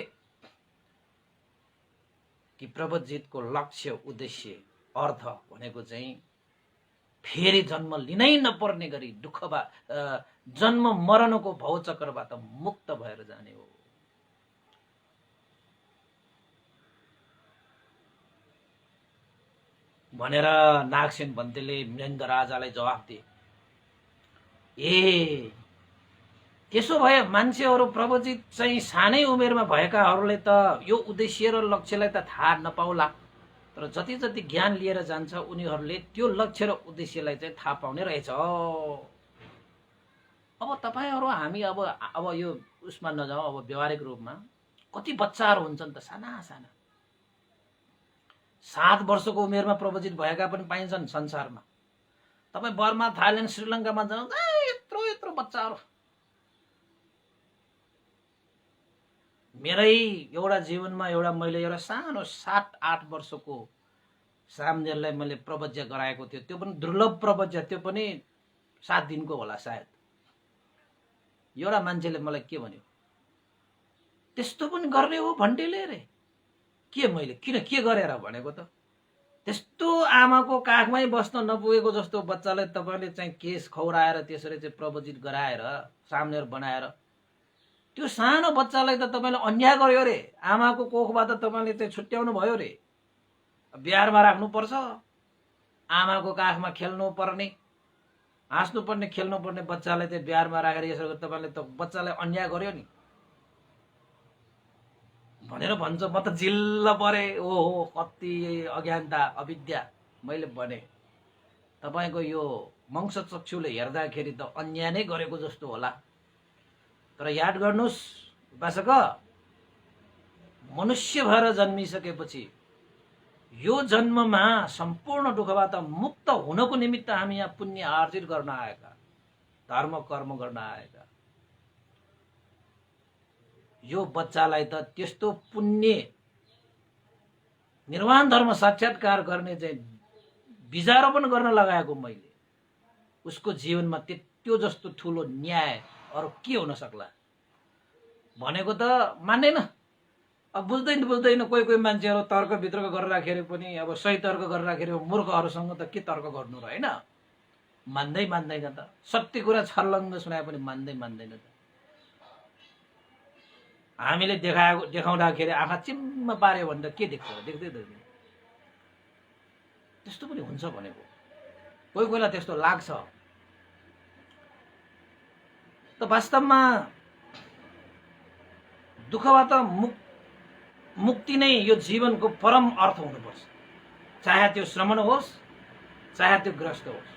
कि प्रवचितको लक्ष्य उद्देश्य अर्थ भनेको चाहिँ फेरि जन्म लिनै नपर्ने गरी जन्म मरणको भवचक्रबाट मुक्त भएर जाने हो। भनेर नागसेन भन्तेले मृगेन्द्र राजालाई जवाफ दिए। ए त्यसो भए मान्छेहरू प्रवचित चाहिँ सानै उमेरमा भएकाहरूले त यो उद्देश्य र लक्ष्यलाई त थाहा नपाउला, तर जति जति ज्ञान लिएर जान्छ उनीहरूले त्यो लक्ष्य र उद्देश्यलाई चाहिँ थाहा पाउने रहेछ। अब तपाईहरू हामी अब यो उसमा नजाउँ, अब व्यवहारिक रूपमा कति बच्चाहरू हुन्छन् त साना साना, 7 वर्षको उमेरमा प्रवचित भएका पनि पाइन्छन् संसारमा। तपाईँ बर्मा, थाइल्यान्ड, श्रीलङ्कामा जाउँ, यत्रो यत्रो बच्चाहरू मेरै एउटा जीवनमा मैले एउटा सानो 7-8 वर्षको सामनेरलाई मैले प्रवज्य गराएको थियो। त्यो पनि दुर्लभ प्रवज्य, त्यो पनि 7 दिनको होला सायद। एउटा मान्छेले मलाई के भन्यो, त्यस्तो पनि गर्ने हो भन्टेले रे। के मैले किन के गरेर भनेको त? त्यस्तो आमाको काखमै बस्न नपुगेको जस्तो बच्चालाई तपाईँले चाहिँ केस खौराएर त्यसरी चाहिँ प्रवचित गराएर सामनेर बनाएर, त्यो सानो बच्चालाई त तपाईँले अन्याय गर्यो रे। आमाको कोखबाट तपाईँले चाहिँ छुट्याउनु भयो रे। बिहारमा राख्नुपर्छ, आमाको काखमा खेल्नु पर्ने, हाँस्नु पर्ने, खेल्नु पर्ने बच्चालाई चाहिँ बिहारमा राखेर यसरी तपाईँले त बच्चालाई अन्याय गर्यो नि भनेर भन्छ। म त जिल्ल परे। ओहो, कति अज्ञानता, अविद्या मैले भने। तपाईँको यो मंस चक्षुले हेर्दाखेरि त अन्याय नै गरेको जस्तो होला। तर याद गर्नुहोस् उपासक, मनुष्य भएर जन्मिसकेपछि यो जन्ममा सम्पूर्ण दुःखबाट मुक्त हुनको निमित्त हामी यहाँ पुण्य आर्जित गर्न आएका, धर्म कर्म गर्न आएका। यो बच्चालाई त त्यस्तो पुण्य निर्वाण धर्म साक्षात्कार गर्ने चाहिँ बिजारोपण गर्न लगाएको मैले। उसको जीवनमा त्यो जस्तो ठुलो न्याय अरू के हुन सक्ला भनेको त मान्दैन। अब बुझ्दैन कोही मान्छेहरू तर्क वितर्क गरेर राखेर पनि, अब सही तर्क गरेर राखेर मूर्खहरूसँग त के तर्क गर्नु र, होइन? मान्दैन त। सत्य कुरा छर्लङ्ग सुनाए पनि मान्दैन त। हामीले देखाउँदाखेरि आँखा चिम्म पार्यो भने त के देख्छ? देख्दैन। त्यस्तो पनि हुन्छ भनेको। कोही कोहीलाई त्यस्तो लाग्छ। त वास्तवमा दुःखबाट मुक्ति नै यो जीवनको परम अर्थ हुनुपर्छ। चाहे त्यो श्रमण होस्, चाहे त्यो ग्रस्त होस्।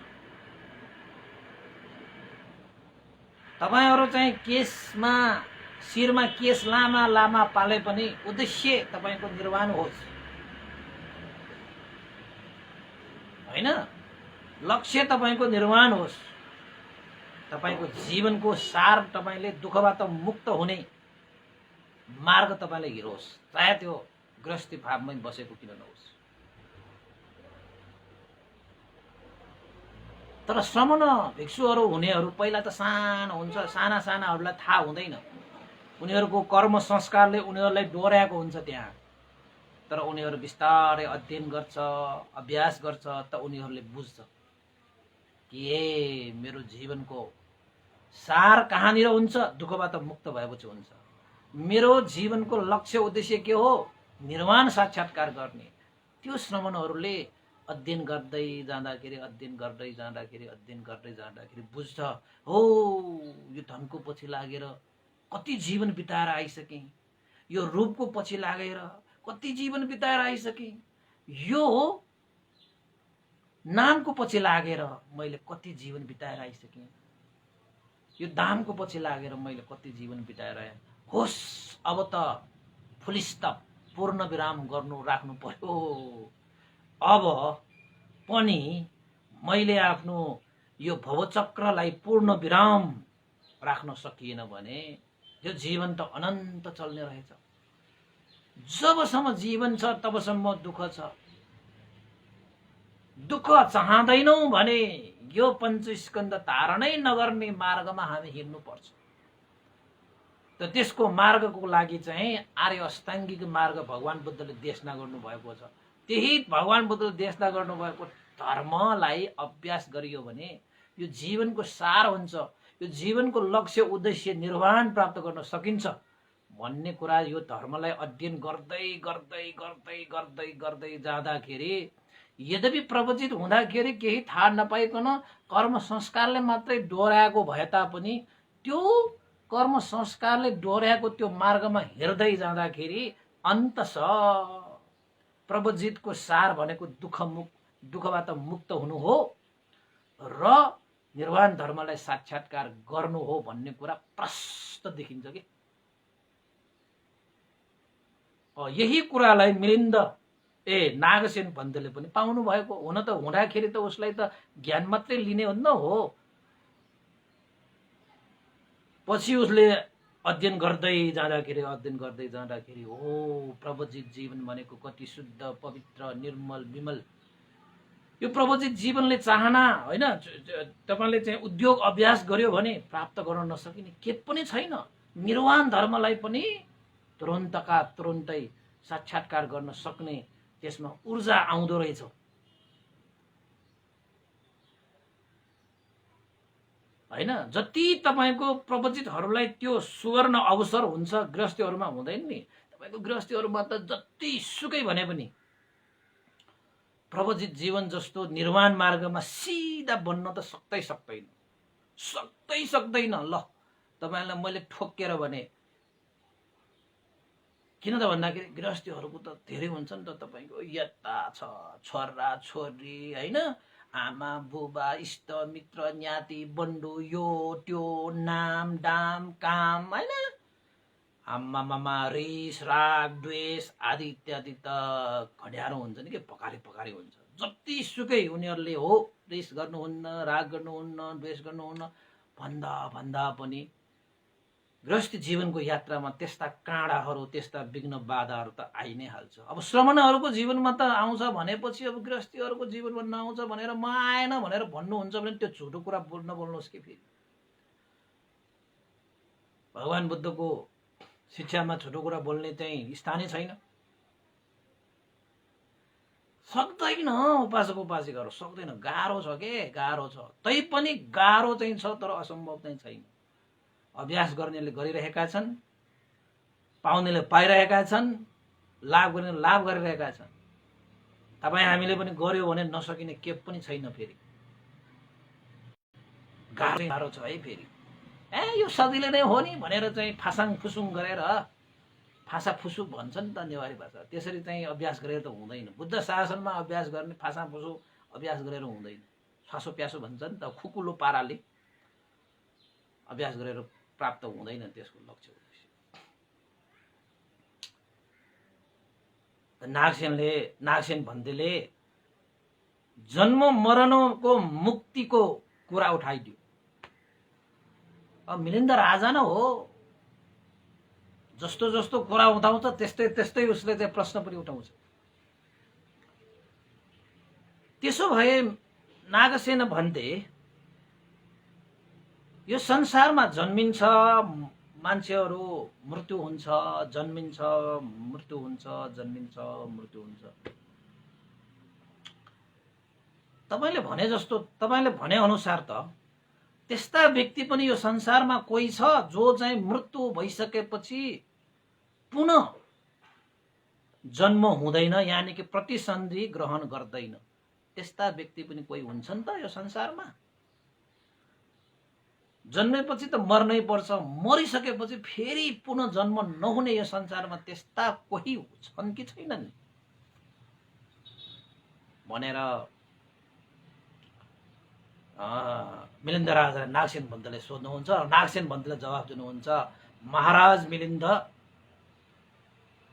तपाईहरु चाहिँ केसमा, शिरमा केस लामा पाले पनि उद्देश्य तपाईको निर्वाण होस्, हैन? लक्ष्य तपाईको निर्वाण होस्। तपाईको जीवनको सार तपाईले दुःखबाट मुक्त हुने मार्ग तपाईले हिरोस्, चाहे त्यो गृहस्थी भावमै बसेको किन नहोस्। तर श्रमण भिक्षुहरू हुनेहरू पहिला त सानो हुन्छ, सानाहरूलाई थाहा हुँदैन। उनीहरूको कर्म संस्कारले उनीहरूलाई डोर्याएको हुन्छ त्यहाँ। तर उनीहरू बिस्तारै अध्ययन गर्छ, अभ्यास गर्छ, त उनीहरूले बुझ्छ कि मेरो जीवनको सार कहाँनिर हुन्छ? दुःखबाट मुक्त भएपछि हुन्छ। मेरो जीवनको लक्ष्य उद्देश्य के हो? निर्वाण साक्षात्कार गर्ने। त्यो श्रमणहरूले अध्ययन गर्दै जाँदाखेरि बुझ्छ, हो यो धनको पछि लागेर कति जीवन बिताएर आइसके, यो रूपको पछि लागेर कति जीवन बिताएर आइसके, यो नामको पछि लागेर मैले कति जीवन बिताएर आइसके, यो दामको पछि लागेर मैले कति जीवन बिताएर आएँ। होस्, अब त फुल स्टप, पूर्ण विराम गर्नु राख्नु पर्यो। अब पनि मैले आफ्नो यो भवचक्रलाई पूर्ण विराम राख्न सकिएन भने यो जीवन त अनन्त चल्ने रहेछ। जबसम्म जीवन छ तबसम्म दुःख छ। दुःख चाहँदैनौ भने यो पञ्चस्कन्ध धारणै नगर्ने मार्गमा हामी हिँड्नु पर्छ। त त्यसको मार्गको लागि चाहिँ आर्य अष्टाङ्गिक मार्ग भगवान बुद्धले देशना गर्नु भएको छ। त्यही भगवान बुद्धले देशना गर्नु भएको धर्मलाई अभ्यास गरियो भने यो जीवनको सार हुन्छ, यो जीवनको लक्ष्य उद्देश्य निर्वाण प्राप्त गर्न सकिन्छ भन्ने कुरा यो धर्मलाई अध्ययन गर्दै जाँदाखेरि, यद्यपि प्रवचित हुँदाखेरि केही थाहा नपाइकन कर्म संस्कारले मात्रै डोर्याएको भए तापनि त्यो कर्म संस्कारले डोर्याएको त्यो मार्गमा हिँड्दै जाँदाखेरि अन्तश प्रवचितको सार भनेको दुःखबाट मुक्त हुनु हो र निर्वाण धर्मलाई साक्षात्कार गर्नु हो भन्ने कुरा प्रष्ट देखिन्छ कि। यही कुरालाई मिलिन्द नागसेन पन्तले पनि पाउनु भएको। हुन त हुँदाखेरि त उसलाई त ज्ञान मात्रै लिने हो न हो। पछि उसले अध्ययन गर्दै जाँदाखेरि हो प्रवचित जीवन भनेको कति शुद्ध पवित्र निर्मल विमल। यो प्रवचित जीवनले चाहना होइन, तपाईँले चाहिँ उद्योग अभ्यास गर्यो भने प्राप्त गर्न नसकिने के पनि छैन। निर्वाण धर्मलाई पनि तुरन्तका तुरन्तै साक्षात्कार गर्न सक्ने त्यसमा ऊर्जा आउँदो रहेछ। होइन, जति तपाईँको प्रवचितहरूलाई त्यो सुवर्ण अवसर हुन्छ गृहस्थीहरूमा हुँदैन नि। तपाईँको गृहस्थीहरूमा त जति सुकै भने पनि प्रवचित जीवन जस्तो निर्वाण मार्गमा सिधा बन्न त सक्दैन। ल तपाईँलाई मैले ठोकेर भने, किन त भन्दाखेरि गृहस्थीहरूको त धेरै हुन्छ नि त। तपाईँको यता छ छोरा छोरी होइन, आमा बुबा इष्ट मित्र ज्ञाति बन्धु यो त्यो नाम दाम काम होइन, आमा मामा रिस राग द्वेष आदि इत्यादि त घड्यारो हुन्छ नि, के पकारे हुन्छ। जति सुकै उनीहरूले हो रिस गर्नुहुन्न, राग गर्नुहुन्न, द्वेष गर्नुहुन्न भन्दा पनि गृहस्थी जीवनको यात्रामा त्यस्ता काँडाहरू त्यस्ता विघ्न बाधाहरू त आइ नै हाल्छ। अब श्रमणहरूको जीवनमा त आउँछ भनेपछि अब गृहस्थीहरूको जीवनमा नआउँछ भनेर म आएन भनेर भन्नुहुन्छ भने त्यो झुटो कुरा नबोल्नुहोस् कि। फेरि भगवान बुद्धको शिक्षामा झुटो कुरा बोल्ने चाहिँ स्थानै छैन। सक्दैन, उपासक उपासिकाहरू सक्दैन, गाह्रो छ के गाह्रो छ। तैपनि गाह्रो चाहिँ छ तर असम्भव चाहिँ छैन। अभ्यास गर्नेले गरिरहेका छन्, पाउनेले पाइरहेका छन्, लाभ गर्नेले लाभ गरिरहेका छन्। तपाईँ हामीले पनि गर्यो भने नसकिने के पनि छैन। फेरि गाह्रो छ है। फेरि यो सजिलै नै हो नि भनेर चाहिँ फासाङ फुसुङ गरेर, फासा फुसु भन्छ नि त नेवारी भाषा, त्यसरी चाहिँ अभ्यास गरेर त हुँदैन। बुद्ध शासनमा अभ्यास गर्ने फासा फुसु अभ्यास गरेर हुँदैन। फासो प्यासो भन्छ नि त, खुकुलो पाराले अभ्यास गरेर प्राप्त हुँदैन त्यसको लक्ष्य उद्देश्य। नागसेन भन्देले जन्म मरणको मुक्तिको कुरा उठाइदियो। अब मिलिन्द राजा न हो, जस्तो जस्तो कुरा उठाउँछ त्यस्तै उसले चाहिँ प्रश्न पनि उठाउँछ। त्यसो भए नागसेन भन्थे यो संसारमा जन्मिन्छ मान्छेहरू, मृत्यु हुन्छ, जन्मिन्छ मृत्यु हुन्छ, जन्मिन्छ मृत्यु हुन्छ। तपाईले भने जस्तो, तपाईले भने अनुसार त त्यस्ता व्यक्ति पनि यो संसारमा कोही छ जो चाहिँ मृत्यु भइसकेपछि पुनः जन्म हुँदैन, यानी कि प्रतिसन्धि ग्रहण गर्दैन। त्यस्ता व्यक्ति पनि कोही हुन्छन् त यो संसारमा। जन्मेपछि त मर्नै पर्छ, मरिसकेपछि फेरि पुनः जन्म नहुने यो संसारमा त्यस्ता कोही छन् कि छैनन् भनेर मिलिन्द राजा नागसेन भन्तले सोध्नुहुन्छ। नागसेन भन्तले जवाफ दिनुहुन्छ, महाराज मिलिन्द,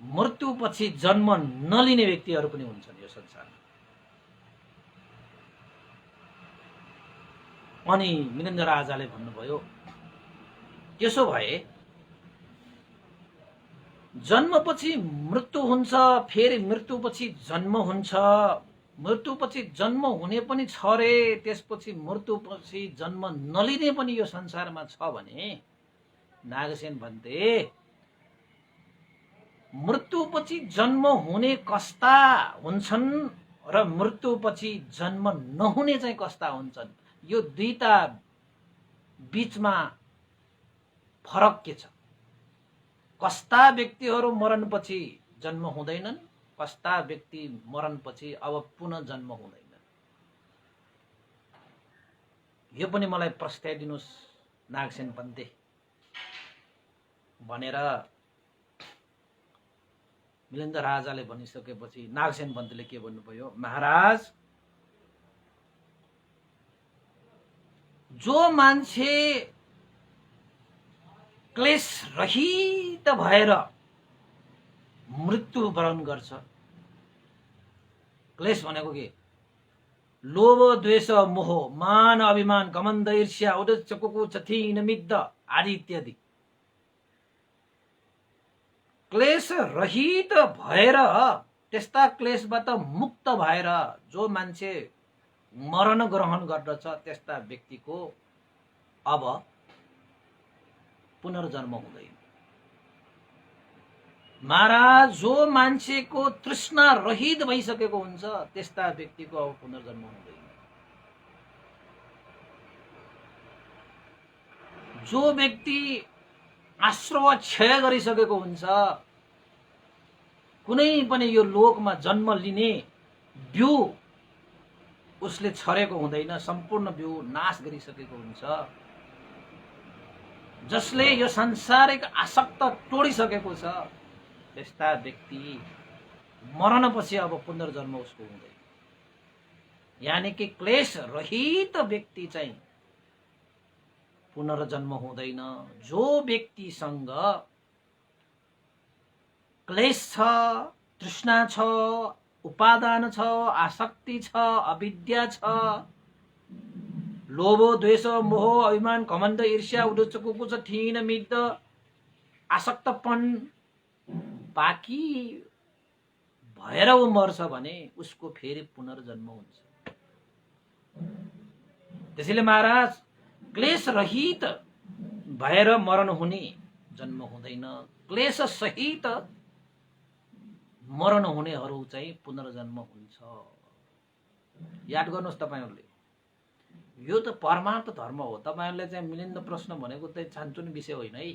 मृत्युपछि जन्म नलिने व्यक्तिहरू पनि हुन्छन् यो संसारमा। अनि मिलिन्द राजाले भन्नुभयो, त्यसो भए जन्मपछि मृत्यु हुन्छ, फेरि मृत्युपछि जन्म हुन्छ, मृत्युपछि जन्म हुने पनि छ रे, त्यसपछि मृत्युपछि जन्म नलिने पनि यो संसारमा छ भने नागसेन भन्थे मृत्युपछि जन्म हुने कस्ता हुन्छन् र मृत्युपछि जन्म नहुने चाहिँ कस्ता हुन्छन्, यो दुईटा बीचमा फरक के छ? कस्ता व्यक्तिहरू मरणपछि जन्म हुँदैनन्, कस्ता व्यक्ति मरणपछि अब पुनः जन्म हुँदैन। यो पनि मलाई प्रस्ताइदिनुस् नागसेन भन्थे भनेर मिलिन्द राजाले भनिसकेपछि नागसेन भन्तेले के भन्नुभयो, महाराज, जो मान्छे क्लेश रहित भएर मृत्यु वरण गर्छ, क्लेश भनेको के? लोभ द्वेष मोह मान अभिमान घमण्ड ईर्ष्या उद्देश्य कुकुच थिन मिद्द आदि इत्यादि क्लेश रहित भएर, त्यस्ता क्लेशबाट मुक्त भएर जो मान्छे मरण ग्रहण गर्दछ त्यस्ता व्यक्तिको अब पुनर्जन्म हुँदैन। महाराज, जो मान्छेको तृष्णा रहित भइसकेको हुन्छ त्यस्ता व्यक्तिको अब पुनर्जन्म हुँदैन। जो व्यक्ति आश्रव क्षय गरिसकेको हुन्छ, कुनै पनि यो लोकमा जन्म लिने बिउ उसले छरेको हुँदैन, सम्पूर्ण बिउ नाश गरिसकेको हुन्छ। जसले यो सांसारिक आसक्त तोडिसकेको छ त्यस्ता व्यक्ति मरणपछि अब पुनर्जन्म उसको हुँदैन। यानी कि क्लेश रहित व्यक्ति चाहिँ पुनर्जन्म हुँदैन। जो व्यक्तिसँग क्लेश छ, तृष्णा छ, उपादान छ, आसक्ति छ, अविद्या छ, लोभ, द्वेष, मोह, अभिमान, घमण्ड, ईर्ष्या, उद्देश्य, कुकुच, ठिन, मिद्द, आसक्तपन बाँकी भएर ऊ मर्छ भने उसको फेरि पुनर्जन्म हुन्छ। त्यसैले महाराज, क्लेश रहित भएर मरण हुने जन्म हुँदैन, क्लेश सहित मरण हुनेहरू चाहिँ पुनर्जन्म हुन्छ। याद गर्नुहोस् तपाईहरुले, यो त परमार्थ धर्म हो। तपाईहरुले चाहिँ मिलिन्द प्रश्न भनेको चाहिँ छानचुन विषय होइन है।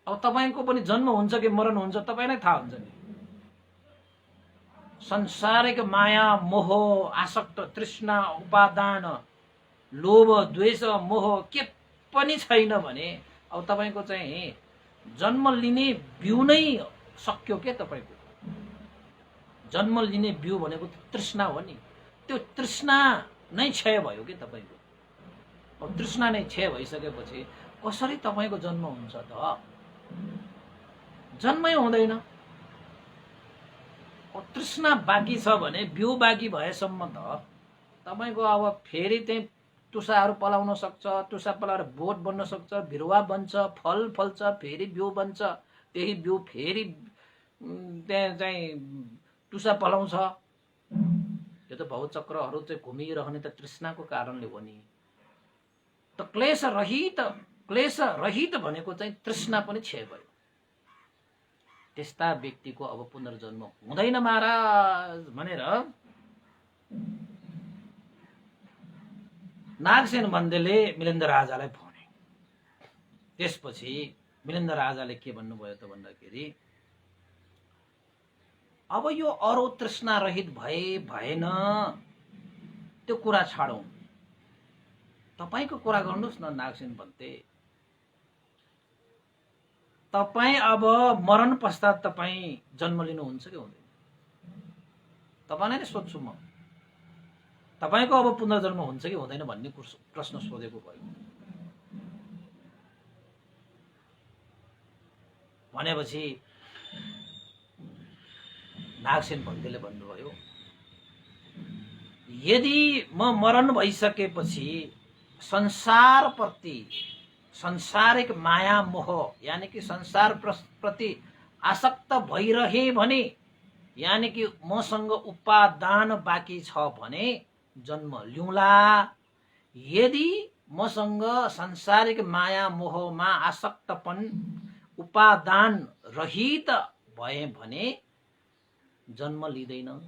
अब तपाईको पनि जन्म हुन्छ कि मरण हुन्छ तपाईलाई थाहा हुन्छ नि। संसारिक माया, मोह, आसक्त, तृष्णा, उपादान, लोभ, द्वेष, मोह के पनि छैन भने अब तपाईको चाहिँ जन्म लिने बिउ नै सक्यो के। तपाईको जन्म लिने बिउ भनेको तृष्णा हो नि। त्यो तृष्णा नै क्षय भयो के तपाईको। अब तृष्णा नै क्षय भइसकेपछि कसरी तपाईको जन्म हुन्छ त? जन्मै हुँदैन। अब तृष्णा बाँकी छ भने, बिउ बाँकी भएसम्म त तपाईको अब फेरि त्यही टुसाहरू पलाउन सक्छ, टुसा पलाएर बोट बन्न सक्छ, बिरुवा बन्छ, फल फल्छ, फेरि बिउ बन्छ, त्यही बिउ फेरि त्यहाँ चाहिँ टुसा पलाउँछ। यो त भवचक्रहरू चाहिँ घुमिरहने त तृष्णाको कारणले हो नि। त क्लेश रहित भनेको चाहिँ तृष्णा पनि क्षय भयो। त्यस्ता व्यक्तिको अब पुनर्जन्म हुँदैन महाराज भनेर नागसेन बन्देले मिलिन्द राजालाई भने। त्यसपछि मिलिन्द राजाले के भन्नुभयो त भन्दाखेरि, अब यो अरू तृष्णा रहित भएन त्यो कुरा छाडौं, तपाईको कुरा गर्नुस् न नागसेन बन्ते। तपाई अब मरण पश्चात तपाई जन्म लिनुहुन्छ कि हुँदैन? तपाईलाई नै सोध्छु म। तपाईको अब पुनर्जन्म हुन्छ कि हुँदैन भन्ने प्रश्न सोधेको भयो। भनेपछि नागसेन बन्देले भन्नुभयो, यदि म मरण भइसकेपछि संसारप्रति संसारिक माया मोह यानी कि संसार प्रति आसक्त भइरहे भने, यानी कि मसँग उपादान बाँकी छ भने जन्म लिउँला। यदि मसँग संसारिक माया मोहमा आसक्तपन उपादान रहित भए भने जन्म लिँदैन।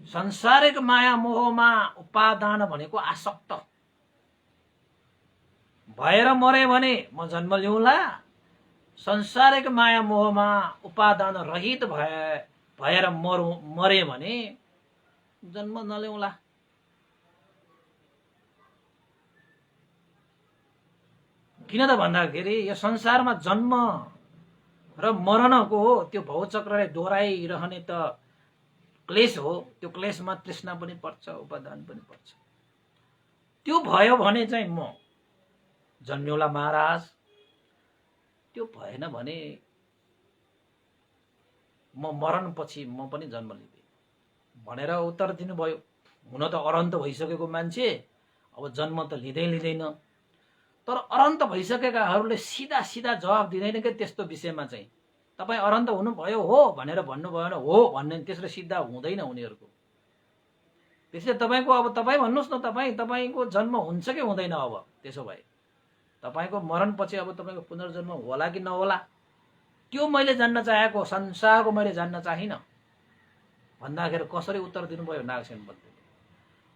संसारिक माया मोहमा उपादान भनेको आसक्त भएर मरे भने म जन्म लिउँला। संसारिक माया मोहमा उपादान रहित भएर मरे भने जन्म नलिउँला। किन त भन्दाखेरि यो संसारमा जन्म र मरणको त्यो भवचक्रले दोहोराइरहने त क्लेश हो। त्यो क्लेशमा तृष्णा पनि पर्छ, उपादान पनि पर्छ। त्यो भयो भने चाहिँ म जन्मिउला महाराज। त्यो भएन भने म मरण पछि म पनि जन्म लिँदैन भनेर उत्तर दिनुभयो। हुन त अरन्त भइसकेको मान्छे अब जन्म त लिँदैन। तर अरन्त भइसकेकाहरूले सिधा सिधा जवाब दिँदैन कि त्यस्तो विषयमा चाहिँ तपाईँ अरन्त हुनुभयो हो भनेर भन्नुभयो भने हो भन्ने त्यसले सिद्ध हुँदैन उनीहरूको। त्यसले तपाईँको अब तपाईँ भन्नुहोस् न, तपाईँको जन्म हुन्छ कि हुँदैन? अब त्यसो भए तपाईँको मरणपछि अब तपाईँको पुनर्जन्म होला कि नहोला त्यो मैले जान्न चाहेको, संसारको मैले जान्न चाहिनँ भन्दाखेरि कसरी उत्तर दिनुभयो नागसेन पन्थीले?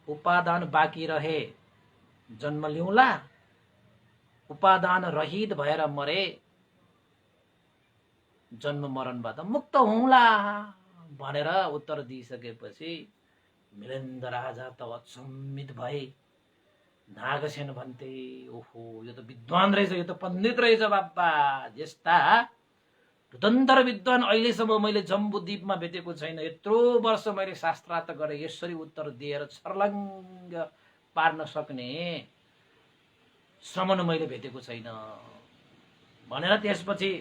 उपादान बाँकी रहे जन्म लिउँला, उपादान रहित भएर मरे जन्म मरणबाट मुक्त हुँला भनेर उत्तर दिइसकेपछि मिलिन्द राजा त अचम्मित भए। नागसेन भन्थे ओहो यो त विद्वान रहेछ, यो त पण्डित रहेछ बाबा, यस्ता स्वतन्त्र विद्वान अहिलेसम्म मैले जम्बुद्वीपमा भेटेको छैन। यत्रो वर्ष मैले शास्त्रार्थ गरेँ, यसरी उत्तर दिएर छर्लङ्ग पार्न सक्ने श्रमण मैले भेटेको छैन भनेर त्यसपछि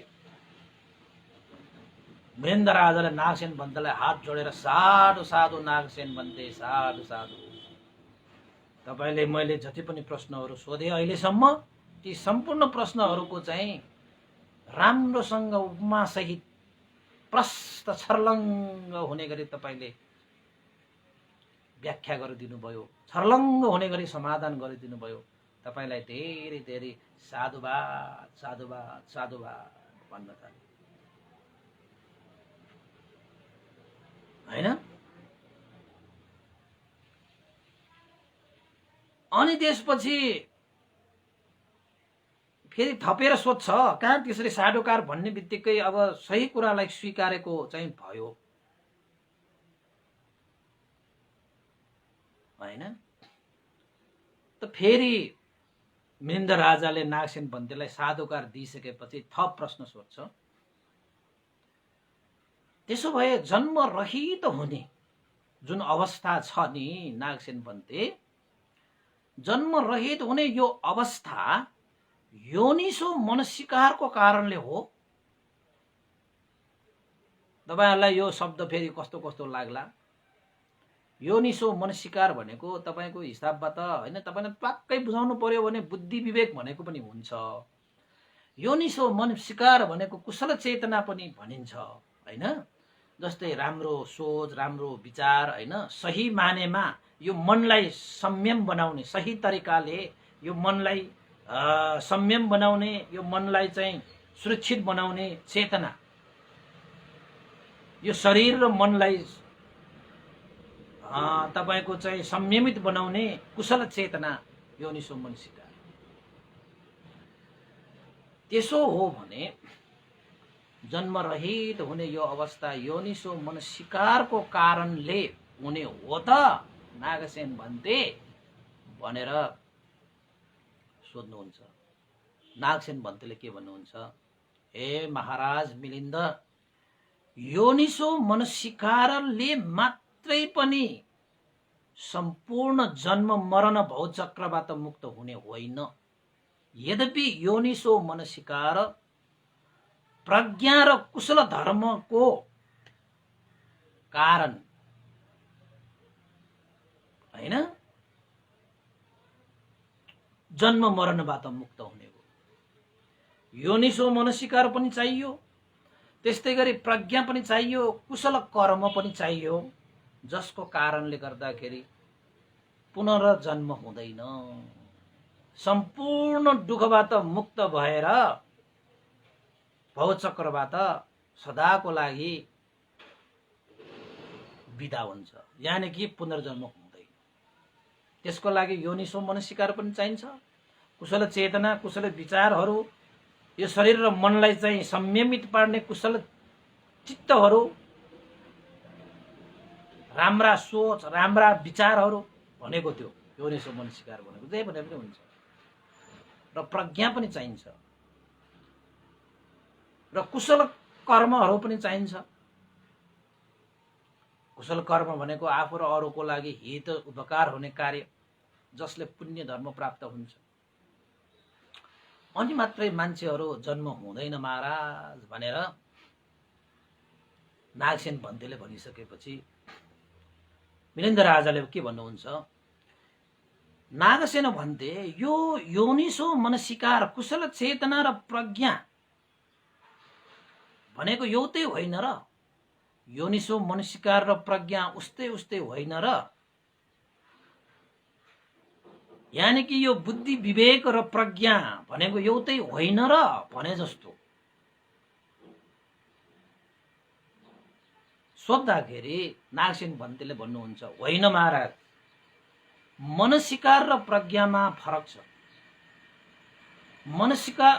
महेन्द्र राजाले नागसेन पन्तलाई हात जोडेर साधु साधु नागसेन भन्थे, साधु साधु, तपाईँले मैले जति पनि प्रश्नहरू सोधे अहिलेसम्म ती सम्पूर्ण प्रश्नहरूको चाहिँ राम्रोसँग उपमा सहित प्रष्ट छर्लङ्ग हुने गरी तपाईँले व्याख्या गरिदिनु भयो, छर्लङ्ग हुने गरी समाधान गरिदिनु भयो। तपाईँलाई धेरै धेरै साधुवाद साधुवाद साधुवाद भन्न थाले हैन। अनि त्यसपछि फेरि थपेर सोध्छ, कहाँ त्यसरी साधुकार भन्ने बित्तिकै अब सही कुरालाई स्वीकारेको चाहिँ भयो हैन। त फेरि महेन्द्र राजाले नागसेन पन्थीलाई साधुकार दिइसकेपछि थप प्रश्न सोध्छ। त्यसो भए जन्म रहित हुने जुन अवस्था छ नि नागसेन पन्थी, जन्म रहित हुने यो अवस्था योनिसो मनस्वीकारको कारणले हो। तपाईहरुलाई यो शब्द फेरि कस्तो कस्तो लाग्ला? योनिसो मनस्वीकार भनेको तपाईको हिसाबबाट हैन, तपाईले पक्कै बुझाउनु पर्यो भने बुद्धि विवेक भनेको पनि हुन्छ। योनिसो मनस्वीकार भनेको कुशल चेतना पनि भनिन्छ हैन। जस्तै राम्रो सोच, राम्रो विचार हैन, सही मानेमा यो मनलाई संयम बनाउने, सही तरिकाले यो मनलाई संयम बनाउने, यो मनलाई चाहिँ सुरक्षित बनाउने चेतना, यो शरीर र मनलाई तपाईको चाहिँ संयमित बनाउने कुशल चेतना योनिसो मनस्वीकार। त्यसो हो भने जन्म रहित हुने यो अवस्था योनिसो मनस्वीकारको कारणले हुने हो त नागसेन भन्थे भनेर सोध्नुहुन्छ। नागसेन भन्थेले के भन्नुहुन्छ? हे महाराज मिलिन्द, योनिसो मनस्वीकारले मात्रै पनि सम्पूर्ण जन्म मरण भवचक्रबाट मुक्त हुने होइन। यद्यपि योनिसो मनस्वीकार प्रज्ञा र कुशल धर्मको कारण हैन, जन्म मरणबाट मुक्त हुने हो। योनिसो मनस्वीकार पनि चाहियो, त्यस्तै गरी प्रज्ञा पनि चाहियो, कुशल कर्म पनि चाहियो, जसको कारणले गर्दाखेरि पुनर्जन्म हुँदैन। सम्पूर्ण दुःखबाट मुक्त भएर भवचक्रबाट सदाको लागि बिदा हुन्छ, यानि कि पुनर्जन्म हुँदैन। त्यसको लागि योनिसो मनस्वीकार पनि चाहिन्छ, कुशल चेतना, कुशल विचारहरू, यो शरीर र मनलाई चाहिँ संयमित पार्ने कुशल चित्तहरू, राम्रा सोच, राम्रा विचारहरू भनेको त्यो योनिसो मनस्वीकार भनेको। जे भने पनि हुन्छ। र प्रज्ञा पनि चाहिन्छ र कुशल कर्महरू पनि चाहिन्छ। कुशल कर्म भनेको आफू र अरूको लागि हित उपकार हुने कार्य, जसले पुण्य धर्म प्राप्त हुन्छ। अनि मात्रै मान्छेहरू जन्म हुँदैन महाराज भनेर नागसेन भन्थेले भनिसकेपछि मिलिन्द राजाले के भन्नुहुन्छ? नागसेन भन्थे यो योनिसो मनसिकार कुशल चेतना र प्रज्ञा भनेको एउटै होइन र, योनिसो मनसिकार र प्रज्ञा उस्तै उस्तै होइन र, यानि कि यो बुद्धि विवेक र प्रज्ञा भनेको एउटै होइन र भने जस्तो। सोद्धाखेरि नागसेन भन्तेले भन्नुहुन्छ होइन महाराज, मनसिकार र प्रज्ञामा फरक छ।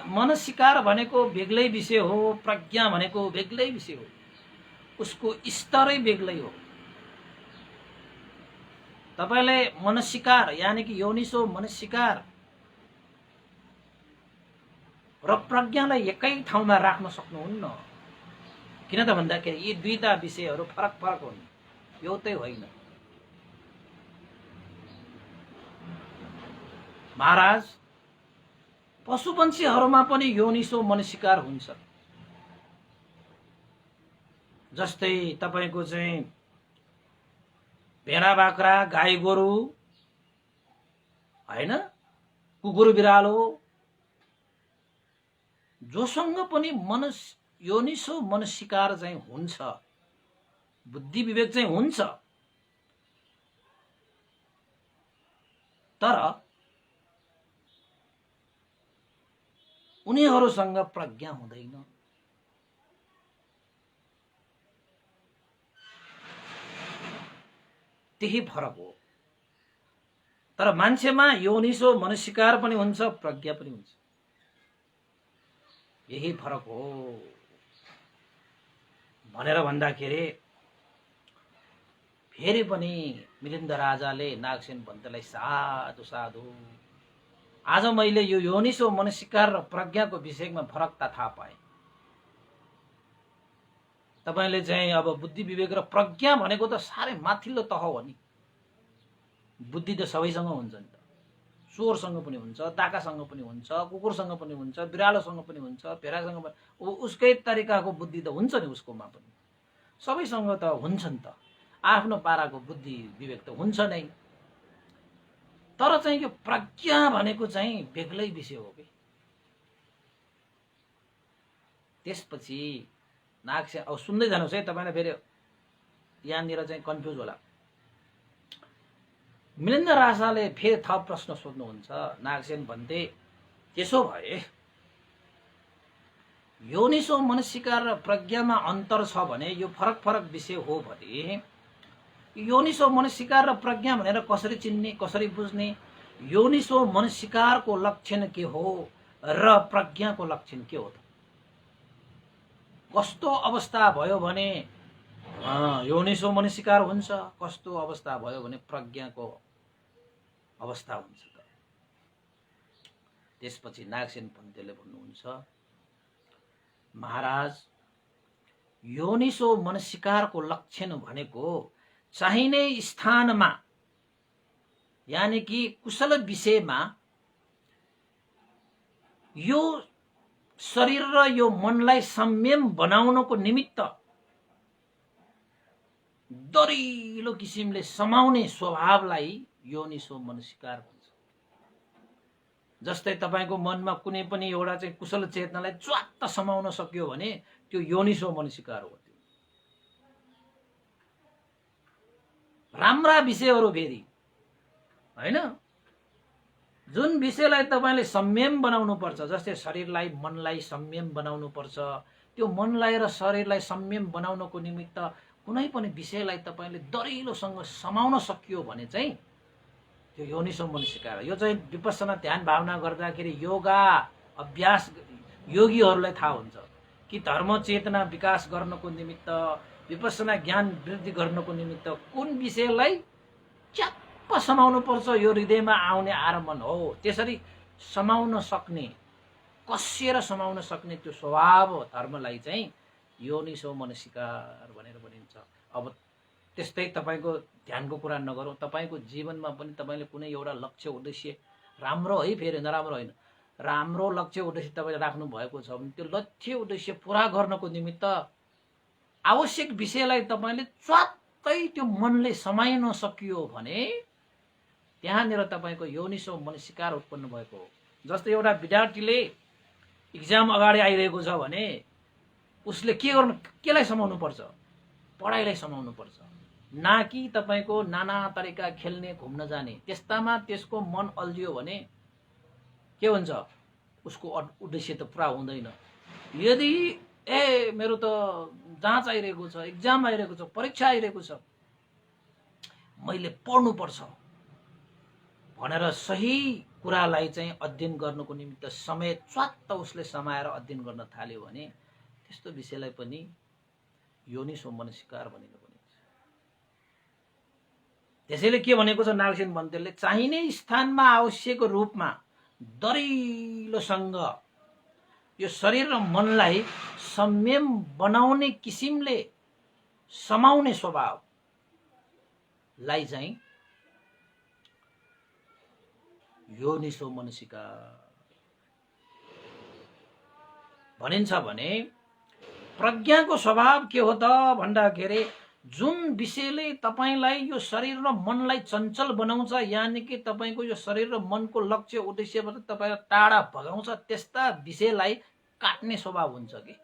मनसिकार भनेको बेग्लै विषय हो, प्रज्ञा भनेको बेग्लै विषय हो, उसको स्तरै बेग्लै हो। तपाईले मनसिकार यानि कि योनिसो मनसिकार र प्रज्ञालाई एकै ठाउँमा राख्न सक्नुहुन्न। किन त भन्दाखेरि यी दुईटा विषयहरू फरक फरक हुन्, एउटै होइन। महाराज पशुपन्छीहरूमा पनि योनिसो मनसिकार हुन्छ। जस्तै तपाईको चाहिँ भेडा बाख्रा गाई गोरु हैन, कुकुर बिरालो, जोसँग पनि योनिसो मनसिकार चाहिँ हुन्छ, बुद्धि विवेक चाहिँ हुन्छ, तर उनीहरूसँग प्रज्ञा हुँदैन। त्यही फरक हो। तर मान्छेमा योनिसो मनसिकार पनि हुन्छ, प्रज्ञा पनि हुन्छ, यही फरक हो भनेर भन्दाखेरि फेरि पनि मिलिन्द राजाले नागसेन भन्तेलाई साधु साधु, आज मैले यो योनिसो मनसिकार र प्रज्ञाको विषयमा फरकता थाहा पाएँ। तपाईले चाहिँ अब बुद्धि विवेक र प्रज्ञा भनेको त साह्रै माथिल्लो तह हो नि। बुद्धि त सबैसँग हुन्छ नि त, चोरसँग पनि हुन्छ, डाकासँग पनि हुन्छ, कुकुरसँग पनि हुन्छ, बिरालोसँग पनि हुन्छ, भेडासँग पनि, उसकै तरिकाको बुद्धि त हुन्छ नि उसकोमा पनि, सबैसँग त हुन्छ नि त, आफ्नो पाराको बुद्धि विवेक त हुन्छ नै। तर चाहिँ यो प्रज्ञा भनेको चाहिँ बेग्लै विषय हो कि। त्यसपछि नागसेन, अब सुन्दै जानुहोस् है, तपाईलाई फेरि यहाँनिर चाहिँ कन्फ्युज होला। मिलिन्द राजाले फेरि थप प्रश्न सोध्नुहुन्छ। नागसेन भन्थे त्यसो भए योनिसो मनसिकार र प्रज्ञामा अन्तर छ भने, यो फरक फरक विषय हो भने, योनिसो मनसिकार र प्रज्ञा भनेर कसरी चिन्ने, कसरी बुझ्ने? योनिसो मनसिकारको लक्षण के हो र प्रज्ञाको लक्षण के हो त? कस्तो अवस्था भयो भने योनिसो मनसिकार हुन्छ, कस्तो अवस्था भयो भने प्रज्ञाको अवस्था हुन्छ त? त्यसपछि नागसेन पन्थीले भन्नुहुन्छ, महाराज योनिसो मनसिकारको लक्षण भनेको चाहिने स्थानमा यानी कि कुशल विषयमा यो शरीर र यो मनलाई संयम बनाउनको निमित्त दरिलो किसिमले समाउने स्वभावलाई योनिसो मनसिकार भन्छ। जस्तै तपाईको मनमा कुनै पनि एउटा चाहिँ कुशल चेतनालाई च्वाट्ट समाउन सक्यो भने त्यो योनिसो मनसिकार हो। राम्रा विषयहरू फेरि हैन, जुन विषयलाई तपाईले संयम बनाउनु पर्छ, जस्तै शरीरलाई मनलाई संयम बनाउनु पर्छ, त्यो मनलाई र शरीरलाई संयम बनाउनको निमित्त कुनै पनि विषयलाई तपाईले दरिलोसँग समाउन सकियो भने चाहिँ त्यो योनिसो मनसिकार हो। यो चाहिँ विपश्यना ध्यान भावना गर्दाखेरि योगा अभ्यास योगीहरूलाई थाहा हुन्छ कि धर्म चेतना विकास गर्नको निमित्त, विपश्यना ज्ञान वृद्धि गर्नको निमित्त कुन विषयलाई च्याप्प समाउनु पर्छ, यो हृदयमा आउने आरम्भन हो। त्यसरी समाउन सक्ने, कसिएर समाउन सक्ने त्यो स्वभाव धर्मलाई चाहिँ योनिसो मनसिकार भनेर भनिन्छ। अब त्यस्तै तपाईको ध्यानको कुरा नगरौँ, तपाईको जीवनमा पनि तपाईले कुनै एउटा लक्ष्य उद्देश्य, राम्रो है फेरि नराम्रो होइन, राम्रो लक्ष्य उद्देश्य तपाईले राख्नु भएको छ भने त्यो लक्ष्य उद्देश्य पूरा गर्नको निमित्त आवश्यक विषयलाई तपाईले च्वाट्टै त्यो मनले समाइन सकियो भने त्यहाँनिर तपाईँको योनिसो मनस्कार उत्पन्न भएको हो। जस्तै एउटा विद्यार्थीले इक्जाम अगाडि आइरहेको छ भने उसले के गर्नु, केलाई समाउनु पर्छ? पढाइलाई समाउनु पर्छ, ना कि तपाईँको नाना तरिका खेल्ने घुम्न जाने। त्यस्तामा त्यसको मन अल्झियो भने के हुन्छ? उसको उद्देश्य त पुरा हुँदैन। यदि मेरो त जाँच आइरहेको छ, इक्जाम आइरहेको छ, परीक्षा आइरहेको छ, मैले पढ्नुपर्छ भनेर सही कुरालाई चाहिँ अध्ययन गर्नको निमित्त समय च्वात्त उसले समाएर अध्ययन गर्न थाल्यो भने त्यस्तो विषयलाई पनि योनिसो मनस्कार भनेर भनिन्छ। त्यसैले के भनेको छ नागसेन भन्तेले, चाहिने स्थानमा आवश्यक रूपमा दरिलोसँग यो शरीर र मनलाई संयम बनाउने किसिमले समाउने स्वभावलाई चाहिँ योनिसो मनस्कार भनिन्छ। भने प्रज्ञाको स्वभाव के हो त भन्दाखेरि जुन विषयले तपाईलाई यो शरीर र मनलाई चञ्चल बनाउँछ, यानि कि तपाईको यो शरीर र मनको लक्ष्य उद्देश्यबाट तपाईलाई टाढा भगाउँछ, त्यस्ता विषयलाई काट्ने स्वभाव हुन्छ कि।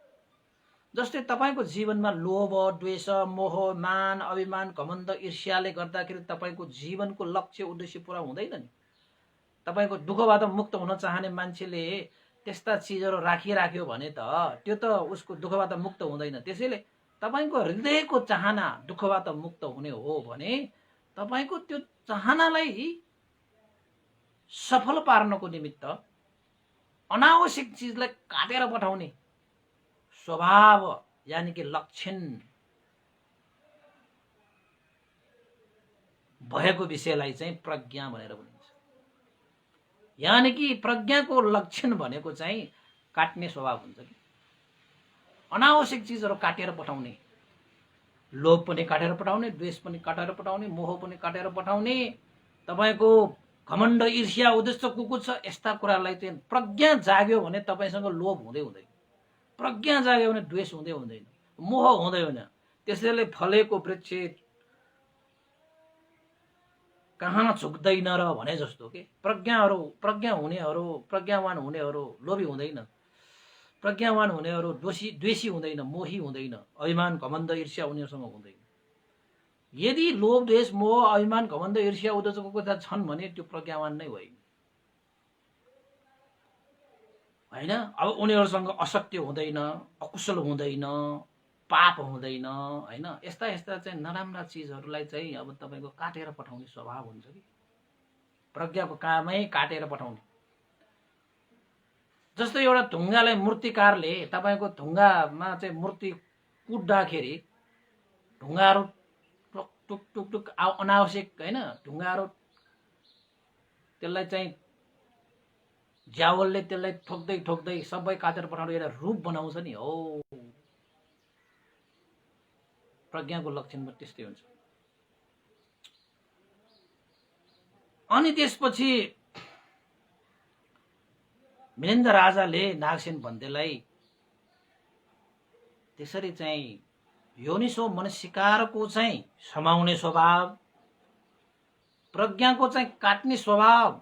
जस्तै तपाईको जीवनमा लोभ, द्वेष, मोह, मान, अभिमान, घमण्ड, ईर्ष्याले गर्दाखेरि तपाईको जीवनको लक्ष्य उद्देश्य पूरा हुँदैन नि। तपाईको दुःखबाट मुक्त हुन चाहने मान्छेले त्यस्ता चिजहरू राखिराख्यो भने त त्यो त उसको दुःखबाट मुक्त हुँदैन। त्यसैले तपाईको हृदयको चाहना दुःखबाट मुक्त हुने हो भने तपाईको त्यो चाहनालाई सफल पार्नको निमित्त अनावश्यक चिजलाई काटेर पठाउने स्वभाव यानि कि लक्षण भएको विषयलाई चाहिँ प्रज्ञा भनेर भनिन्छ। यानि कि प्रज्ञाको लक्षण भनेको चाहिँ काट्ने स्वभाव हुन्छ कि। अनावश्यक चिजहरू काटेर पठाउने, लोभ पनि काटेर पठाउने, द्वेष पनि काटेर पठाउने, मोह पनि काटेर पठाउने, तपाईको घमण्ड, ईर्ष्या, उद्देश्य कुकुर छ, यस्ता कुरालाई चाहिँ प्रज्ञा जाग्यो भने तपाईसँग लोभ हुँदै हुँदैन, प्रज्ञा जाग्यो भने द्वेष हुँदै हुँदैन, मोह हुँदै हुँदैन। त्यसैले फलेको वृक्ष कहाँ झुक्दैन र भने जस्तो के प्रज्ञा हुनेहरू, प्रज्ञावान हुनेहरू लोभी हुँदैन, प्रज्ञावान हुनेहरू द्वेषी हुँदैन, मोही हुँदैन, अभिमान, घमण्ड, ईर्ष्या उनीहरूसँग हुँदैन। यदि लोभ, द्वेष, मोह, अभिमान, घमण्ड, ईर्ष्या उद्देश्यको कुरा छन् भने त्यो प्रज्ञावान नै होइन। अब उनीहरूसँग असत्य हुँदैन, अकुशल हुँदैन, पाप हुँदैन, हैन। यस्ता यस्ता चाहिँ नराम्रा चिजहरूलाई चाहिँ अब तपाईको काटेर पठाउने स्वभाव हुन्छ कि। प्रज्ञाको कामै काटेर पठाउने। जस्तै एउटा ढुङ्गालाई मूर्तिकारले तपाईको ढुङ्गामा चाहिँ मूर्ति कुट्दाखेरि ढुङ्गाहरू टुक टुक टुक अनावश्यक हैन, ढुङ्गाहरू त्यसलाई चाहिँ ज्यावलले त्यसलाई ठोक्दै ठोक्दै सबै काटेर पठाउने एउटा रूप बनाउँछ नि हो। प्रज्ञाको लक्षणमा त्यस्तै हुन्छ। अनि त्यसपछि मिलिन्द राजाले नागसेन भन्तेलाई त्यसरी चाहिँ योनिसो मनस्कारको चाहिँ समाउने स्वभाव, प्रज्ञाको चाहिँ काट्ने स्वभाव,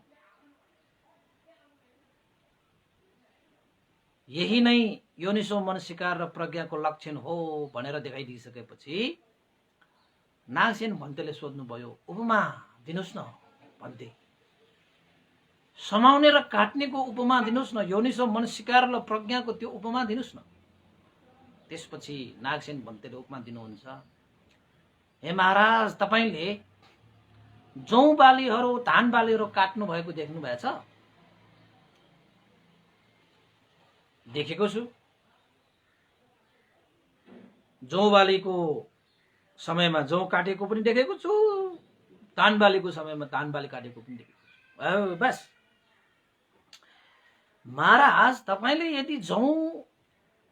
यही नै योनिसो मनस्कार र प्रज्ञाको लक्षण हो भनेर देखाइदिइसकेपछि नागसेन भन्तेले सोध्नुभयो, उपमा दिनुस् न भन्ते, समाउने र काट्नेको उपमा दिनुस् न, योनिसो मनस्कार र प्रज्ञाको त्यो उपमा दिनुस् न। त्यसपछि नागसेन भन्तेले उपमा दिनुहुन्छ, हे महाराज, तपाईले जौँ बालीहरू, धान बालीहरू काट्नु भएको देख्नु भएछ? देखेको छु। जौँ बालीको समयमा जौँ काटेको पनि देखेको छु, धान बालीको समयमा धान बाली काटेको पनि देखेको छु। बस महाराज, तपाईले यदि जौँ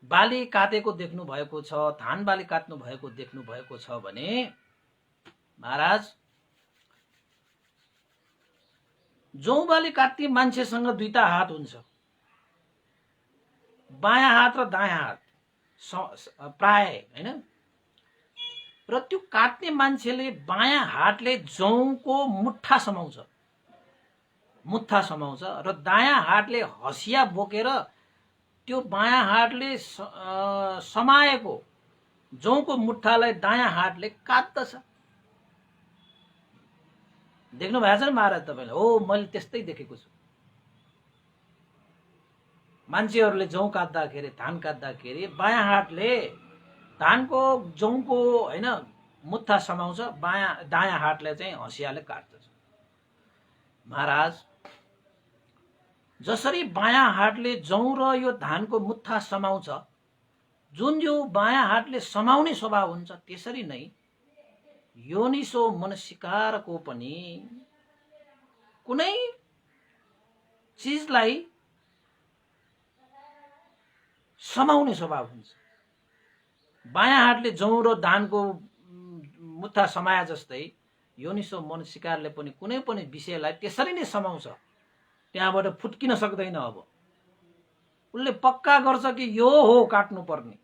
बाली काटेको देख्नु भएको छ, धान बाली काट्नु भएको देख्नु भएको छ भने महाराज, जौँ बाली काट्ने मान्छेसँग दुईटा हात हुन्छ, बायाँ हात र दायाँ हात प्राय हैन। र त्यो काट्ने मान्छेले बायाँ हातले जौँको मुठ्ठा समाउँछ, मुत्था समाउँछ र दायाँ हातले हँसिया बोकेर त्यो बायाँ हातले समाएको जौको मुट्ठालाई दायाँ हातले काट्दछ। देख्नु भएको छ नि महाराज तपाईँले? हो, मैले त्यस्तै देखेको छु। मान्छेहरूले जौ काट्दाखेरि, धान काट्दाखेरि बायाँ हातले धानको जौको होइन मुट्ठा समाउँछ, दायाँ हातले चाहिँ हँसियाले काट्दछ। महाराज, जसरी बायाँ हातले जौ र यो धानको मुट्ठा समाउँछ, जुन यो बायाँ हातले समाउने स्वभाव हुन्छ, त्यसरी नै योनिसो मनसिकारको पनि कुनै चिजलाई समाउने स्वभाव हुन्छ। बायाँ हातले जौ र धानको मुट्ठा समाए जस्तै योनिसो मनसिकारले पनि कुनै पनि विषयलाई त्यसरी नै समाउँछ, त्यहाँबाट फुत्किन सक्दैन। अब उसले पक्का गर्छ कि यो हो काट्नुपर्ने,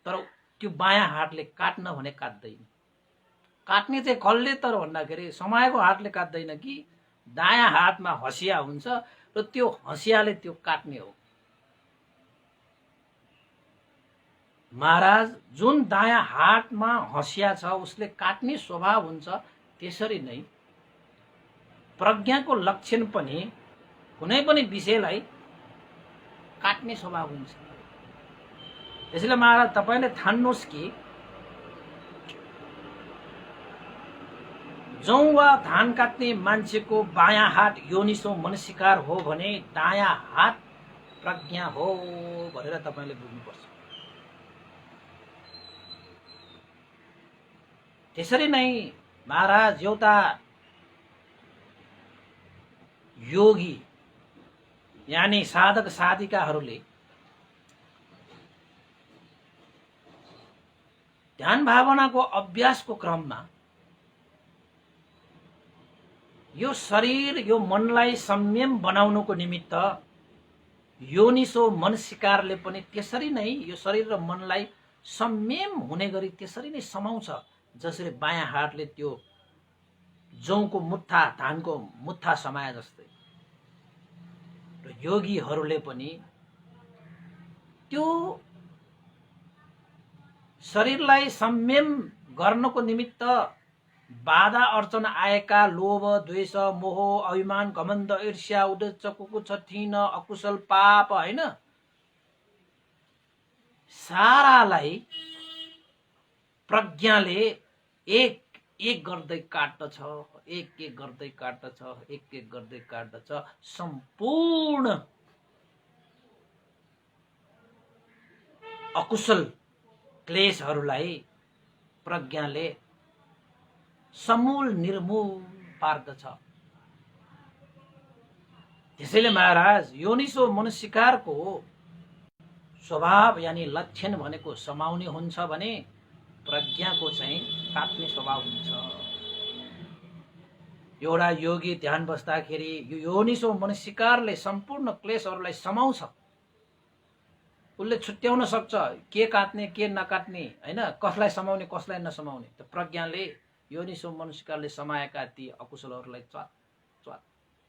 तर त्यो बायाँ हातले काट्न भने काट्दैन। काट्ने चाहिँ कसले तर भन्दाखेरि समाएको हातले काट्दैन कि दायाँ हातमा हँसिया हुन्छ र त्यो हँसियाले त्यो काट्ने हो। महाराज, जुन दायाँ हातमा हँसिया छ उसले काट्ने स्वभाव हुन्छ, त्यसरी नै प्रज्ञाको लक्षण पनि कुनै पनि विषयलाई काट्ने स्वभाव हुन्छ। त्यसैले महाराज तपाईले ठान्नुहोस् कि जौ वा धान काट्ने मान्छेको बायाँ हात योनिसो मनसिकार हो भने दायाँ हात प्रज्ञा हो भनेर तपाईले बुझ्नुपर्छ। त्यसरी नै महाराज एउटा योगी यानी साधक साधिकाहरूले ध्यान भावनाको अभ्यासको क्रममा यो शरीर यो मनलाई संयम बनाउनको निमित्त योनिसो मनसिकारले पनि त्यसरी नै यो शरीर र मनलाई संयम हुने गरी त्यसरी नै समाउँछ, जसरी बायाँ हातले त्यो जौको मुट्ठा धानको मुट्ठा समाए जस्तै। र योगीहरूले पनि त्यो शरीरलाई संयम गर्नको निमित्त बाधा अर्चन आएका लोभ, द्वेष, मोह, अभिमान, घमण्ड, ईर्ष्या, उद्देश्य, कुकुच्छ, ठिन, अकुशल पाप हैन, सारालाई प्रज्ञाले एक एक गर्दै काट्दछ, एक एक गर्दै काट्दछ, एक एक गर्दै काट्दछ। सम्पूर्ण अकुशल क्लेशहरूलाई प्रज्ञाले समूल निर्मूल पार्दछ। त्यसैले महाराज योनिसो मनसिकारको स्वभाव यानी लक्षण भनेको समाउने हुन्छ भने प्रज्ञाको चाहिँ काट्ने स्वभाव हुन्छ। एउटा योगी ध्यान बस्दाखेरि यो योनिसो मनसिकारले सम्पूर्ण क्लेशहरूलाई समाउँछ। उसले छुट्याउन सक्छ के काट्ने के नकाट्ने हैन, कसलाई समाउने कसलाई नसमाउने। त प्रज्ञाले योनिसो मनसिकारले समाएका ती अकुशलहरूलाई च्वात च्वात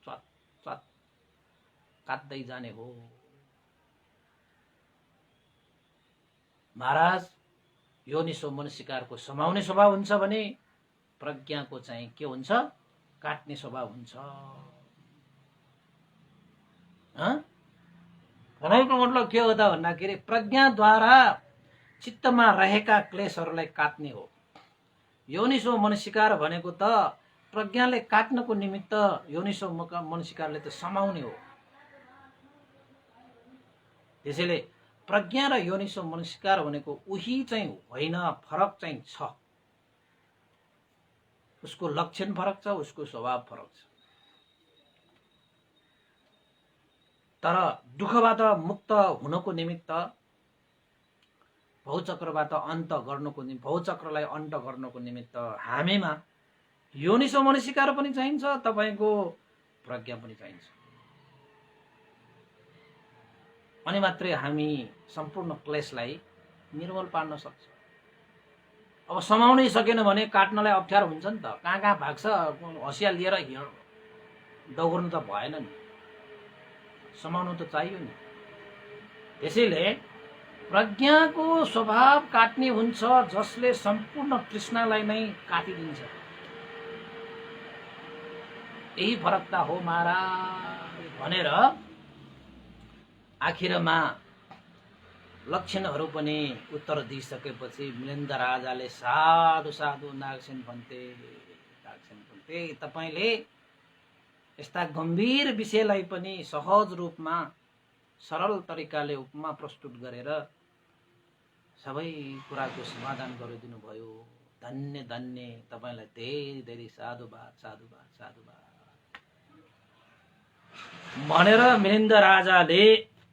च्वात च्वात काट्दै जाने हो। महाराज, योनिसो मनसिकारको समाउने स्वभाव हुन्छ भने प्रज्ञाको चाहिँ के हुन्छ, काट्ने स्वभाव हुन्छ। भनाइको मतलब के हो त भन्दाखेरि प्रज्ञाद्वारा चित्तमा रहेका क्लेशहरूलाई काट्ने हो। योनिसो मनसिकार भनेको त प्रज्ञाले काट्नको निमित्त योनिसो मनसिकारले त समाउने हो। त्यसैले प्रज्ञा र योनिसो मनसिकार भनेको उही चाहिँ होइन, फरक चाहिँ छ। उसको लक्षण फरक छ, उसको स्वभाव फरक छ। तर दुःखबाट मुक्त हुनको निमित्त भौचक्रबाट अन्त गर्नको निमित्त, भौचक्रलाई अन्त गर्नको निमित्त हामीमा योनिसो मनसिकार पनि चाहिन्छ, तपाईको प्रज्ञा पनि चाहिन्छ। अनि मात्रै हामी सम्पूर्ण क्लेशलाई निर्मूल पार्न सक्छ। अब समाउनै सकेन भने काट्नलाई अप्ठ्यारो हुन्छ नि त। कहाँ कहाँ भाग्छ, हँसिया लिएर दौड्नु त भएन नि, समाउनु त चाहियो नि। त्यसैले प्रज्ञाको स्वभाव काट्ने हुन्छ जसले सम्पूर्ण तृष्णालाई नै काटिदिन्छ। यही फरकता हो महाराज भनेर आखिरमा लक्षणहरू पनि उत्तर दिइसकेपछि मिलिन्द राजाले साधु साधु नागसेन भन्ते तपाईले यस्ता गम्भीर विषयलाई पनि सहज रूपमा सरल तरिकाले उपमा प्रस्तुत गरेर सबै कुराको समाधान गरिदिनु भयो। धन्य धन्य, तपाईलाई धेरै धेरै साधुवाद साधुवाद साधुवाद भनेर मिलिन्द राजाले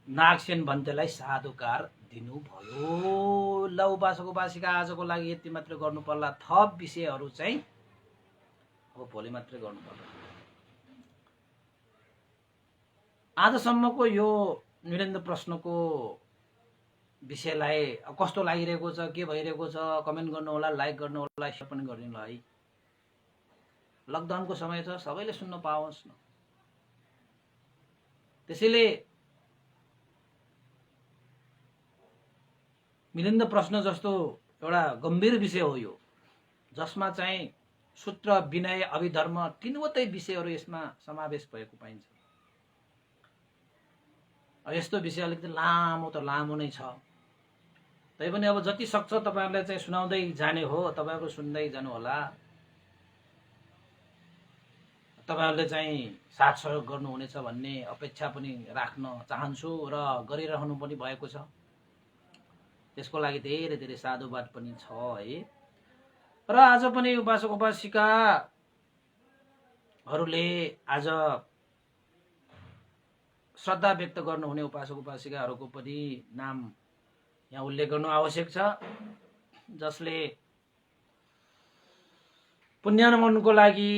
नागसेन भन्तेलाई साधुकार दिनुभयो। ल उपासक उपासिका आजको लागि यति मात्र गर्नु पर्ला, थप विषयहरू चाहिँ अब भोलि मात्रै गर्नु पर्ला। आजसम्मको यो मिलिन्द प्रश्नको विषयलाई कस्तो लागिरहेको छ, के भइरहेको छ, कमेन्ट गर्नु होला, लाइक गर्नु होला, सेयर पनि गरिदिनु होला है। लकडाउनको समय छ, सबैले सुन्न पाओस् न। त्यसैले मिलिन्द प्रश्न जस्तो एउटा गम्भीर विषय हो यो, जसमा चाहिँ सूत्र, विनय, अभिधर्म तीनवटै विषयहरू यसमा समावेश भएको पाइन्छ। यस्तो विषय अलिकति लामो त लामो नै छ, तैपनि अब जति सक्छ तपाईहरुलाई चाहिँ सुनाउँदै जाने हो, तपाईहरु सुन्दै जानु होला। तपाईहरुले चाहिँ साथ सहयोग गर्नुहुनेछ भन्ने अपेक्षा पनि राख्न चाहन्छु र गरिरहनु पनि भएको छ। त्यसको लागि धेरै धेरै साधुवाद पनि छ है। र आज पनि उपासक उपासिकाहरूले आज श्रद्धा व्यक्त गर्नुहुने उपासक उपासिकाहरूको पनि नाम यहाँ उल्लेख गर्नु आवश्यक छ, जसले पुण्यानुमोदनको लागि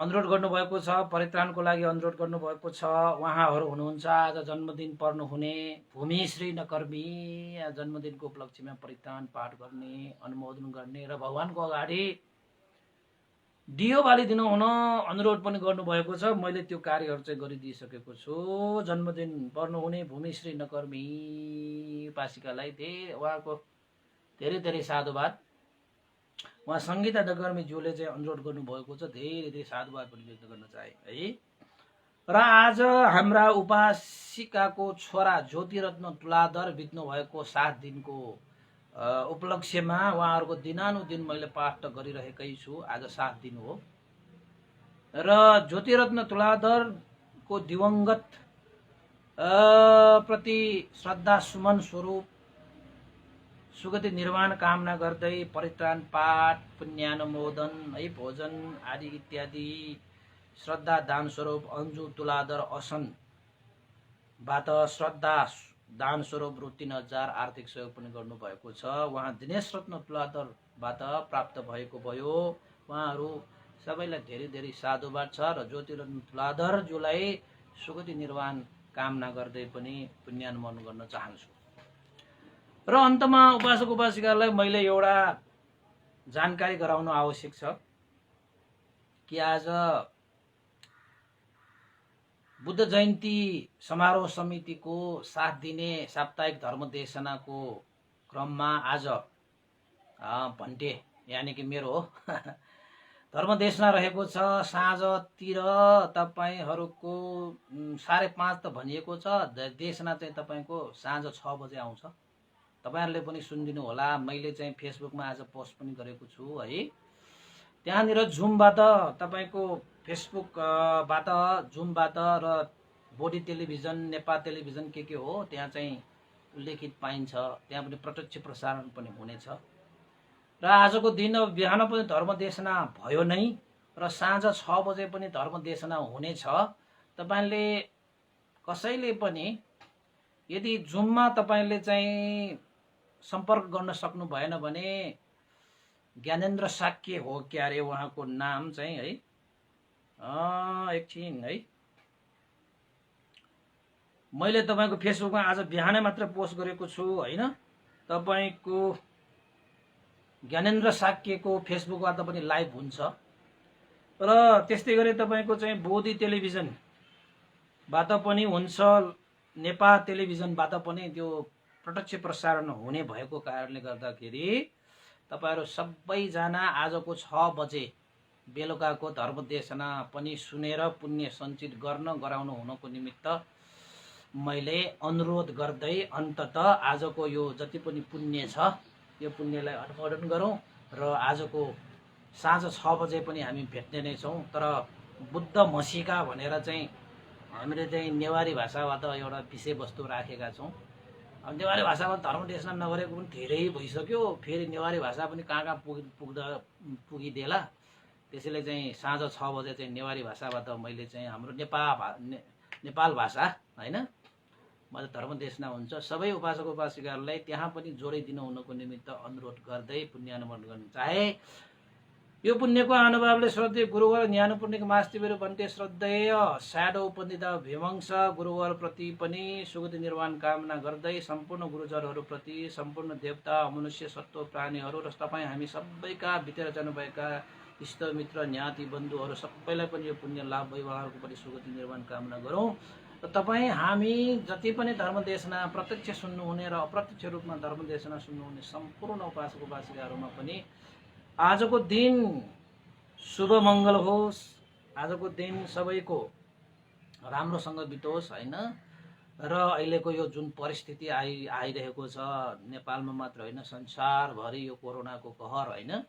अनुरोध गर्नुभएको छ, परित्राणको लागि अनुरोध गर्नुभएको छ। उहाँहरू हुनुहुन्छ आज जन्मदिन पर्नुहुने भूमिश्री नकर्मी, जन्मदिनको उपलक्ष्यमा परित्राण पाठ गर्ने, अनुमोदन गर्ने र भगवानको अगाडि दियो बालिदिनु हुन अनुरोध पनि गर्नुभएको छ। मैले त्यो कार्यहरू चाहिँ गरिदिइसकेको छु। जन्मदिन पर्नुहुने भूमिश्री नकर्मी उपासिकालाई उहाँको धेरै धेरै साधुवाद। उहाँ संगीता नकर्मीज्यूले चाहिँ अनुरोध गर्नुभएको छ, धेरै धेरै साधुवाद पनि व्यक्त गर्न चाहे है। र आज हाम्रा उपासिकाको छोरा ज्योतिरत्न तुलाधर बित्नु भएको 7 दिनको उपलक्ष्यमा उहाँहरूको दिनानुदिन मैले पाठ त गरिरहेकै छु। आज 7 दिन हो र ज्योतिरत्न तुलाधरको दिवंगत प्रति श्रद्धा सुमन स्वरूप सुगति निर्वाण कामना गर्दै परित्राण पाठ, पुण्यानुमोदन है, भोजन आदि इत्यादि श्रद्धा दान स्वरूप अन्जु तुलाधर असनबाट श्रद्धा दान स्वरूप रु 3000 आर्थिक सहयोग पनि गर्नुभएको छ। उहाँ दिनेश रत्न तुलाधरबाट प्राप्त भएको भयो। उहाँहरू सबैलाई धेरै धेरै साधुवाद छ र ज्योतिरत्न तुलाधरज्यूलाई सुगति निर्वाण कामना गर्दै पनि पुण्यानुमोदन गर्न चाहन्छु। र अन्तमा उपासक उपासिकालाई मैले एउटा जानकारी गराउन आवश्यक छ कि आज बुद्ध जयन्ती समारोह समितिको 7 दिने साप्ताहिक धर्मदेशनाको क्रममा आज भन्टे यानी कि मेरो धर्मदेशना रहेको छ। साँझतिर तपाईहरुको 5:30 त भनिएको छ, देशना चाहिँ तपाईको साँझ 6 बजे आउँछ। तपाईहरुले पनि सुनिदिनु होला। मैले चाहिँ फेसबुकमा आज पोस्ट पनि गरेको छु है। त्यहाँनिर जुमबाट तपाईको फेसबुकबाट जुमबाट र बोडी टेलिभिजन, नेपाल टेलिभिजन के हो त्यहाँ चाहिँ उल्लेखित पाइन्छ। त्यहाँ पनि प्रत्यक्ष प्रसारण पनि हुनेछ। र आजको दिन बिहान पनि धर्मदेशना भयो नै र साँझ 6 बजे पनि धर्मदेशना हुनेछ। तपाईले कसैले पनि यदि जुममा तपाईले चाहिँ सम्पर्क गर्न सक्नु भएन भने ज्ञानेन्द्र साक्य हो क्या रे उहाँको नाम चाहिँ है, एकछिन है, मैले तपाईको फेसबुकमा आज बिहानै मात्र पोस्ट गरेको छु हैन। तपाईको ज्ञानेन्द्र साक्यको फेसबुकबाट पनि लाइभ हुन्छ। र त्यस्तै गरी तपाईँको चाहिँ बोधी टेलिभिजनबाट पनि हुन्छ, नेपाल टेलिभिजनबाट पनि त्यो प्रत्यक्ष प्रसारण हुने भएको कारणले गर्दाखेरि तपाईँहरू सबैजना आजको 6 बजे बेलुकाको धर्मदेशना पनि सुनेर पुण्य सञ्चित गराउनु हुनको निमित्त मैले अनुरोध गर्दै अन्तत आजको यो जति पनि पुण्य छ यो पुण्यलाई अनुमोदन गरौँ र आजको साँझ 6 बजे पनि हामी भेट्ने नै छौँ। तर बुद्ध मसीका भनेर चाहिँ हामीले चाहिँ नेवारी भाषाबाट एउटा विषयवस्तु राखेका छौँ। अब नेवारी भाषामा धर्मदेशना नगरेको पनि धेरै भइसक्यो, फेरि नेवारी भाषा पनि कहाँ कहाँ पुगिदेला। त्यसैले चाहिँ साँझ 6 बजे चाहिँ नेवारी भाषाबाट मैले चाहिँ हाम्रो नेपाल भाषा होइन म धर्मदेशना हुन्छ सबै उपासक उपासिकाहरूलाई त्यहाँ पनि जोडिदिनु हुनको निमित्त अनुरोध गर्दै पुण्य अनुमोदन गर्न चाहे। यो पुण्यको अनुभावले श्रद्धेय गुरुवर ज्ञानपूर्णिक मास्तिबेरु भन्ते श्रद्धेय स्याडो उपनिधा भीमंश गुरुवर प्रति पनि सुगति निर्वाण कामना गर्दै सम्पूर्ण गुरुजरहरू प्रति सम्पूर्ण देवता मनुष्य सत्व प्राणीहरू र तपाईँ हामी सबैका बितेर जानुभएका इष्ट मित्र ज्ञाति बन्धुहरू सबैलाई पनि यो पुण्य लाभ वैवाहको पनि सुगति निर्वाण कामना गरौँ। र तपाईँ हामी जति पनि धर्मदेशना प्रत्यक्ष सुन्नुहुने र अप्रत्यक्ष रूपमा धर्मदेशना सुन्नुहुने सम्पूर्ण उपासक उपासिकाहरूमा पनि आजको दिन शुभ मङ्गल होस्, आजको दिन सबैको राम्रोसँग बितोस् होइन। र अहिलेको यो जुन परिस्थिति आइरहेको छ नेपालमा मात्र होइन संसारभरि यो कोरोनाको कहर होइन,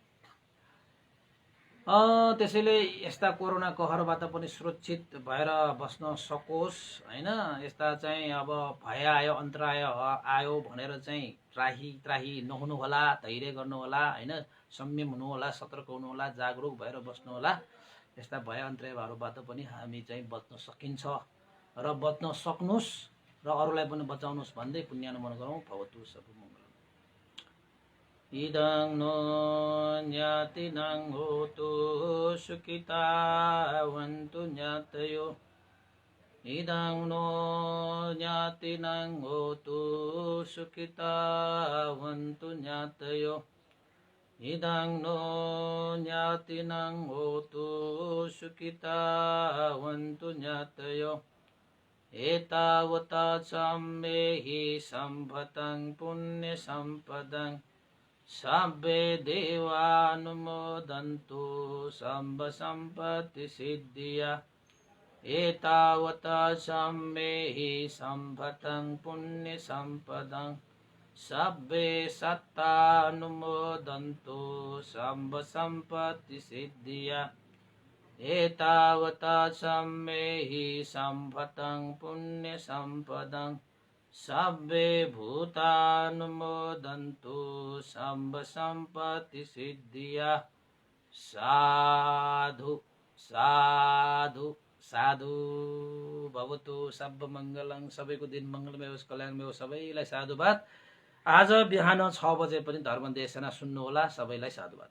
त्यसैले यस्ता कोरोना कहरबाट पनि सुरक्षित भएर बस्न सकोस् होइन। यस्ता चाहिँ अब भय आयो अन्तराय आयो भनेर चाहिँ त्राही नहुनु होला, धैर्य गर्नु होला होइन, संयम हुनु होला, सतर्क हुनु होला, जागरुक भएर बस्नु होला। यस्ता भय अन्तरायहरूबाट पनि हामी चाहिँ बच्न सकिन्छ र बच्न सक्नुस् र अरूलाई पनि बचाउनुस् भन्दै पुण्यानुमोदन गरौँ। भवतु सब मङ्गलम्। इदं नो ज्ञातिनां होतु सुखितावन्तु ज्ञातयो। इदं नो ज्ञातिनां होतु सुखितावन्तु ज्ञातयो। इदं नो ज्ञातिनां होतु सुखितावन्तु ज्ञातयो। एतावता सम्मेहि सम्भतं पुण्यसम्पदं सब्बे देवानुमोदन्तु सम्ब सम्पत्ति सिद्धिया। एतावता सम्मेहि सम्भतं पुण्यसम्पदं सब्बे सत्तानुमोदन्तु सम्ब सम्पत्ति सिद्धिया। एतावता सम्मेहि सम्भतं पुण्यसम्पदं सब्बे भूतानुमोदन्तु सम्ब सम्पत्ति सिद्धिया। साधु साधु साधु भवतु सब मङ्गलं। सबैको दिन मङ्गलमय होस्, कल्याणमय होस्। सबैलाई साधुवाद। आज बिहान 6 बजे पनि धर्मदेशना सुन्नुहोला। सबैलाई साधुवाद।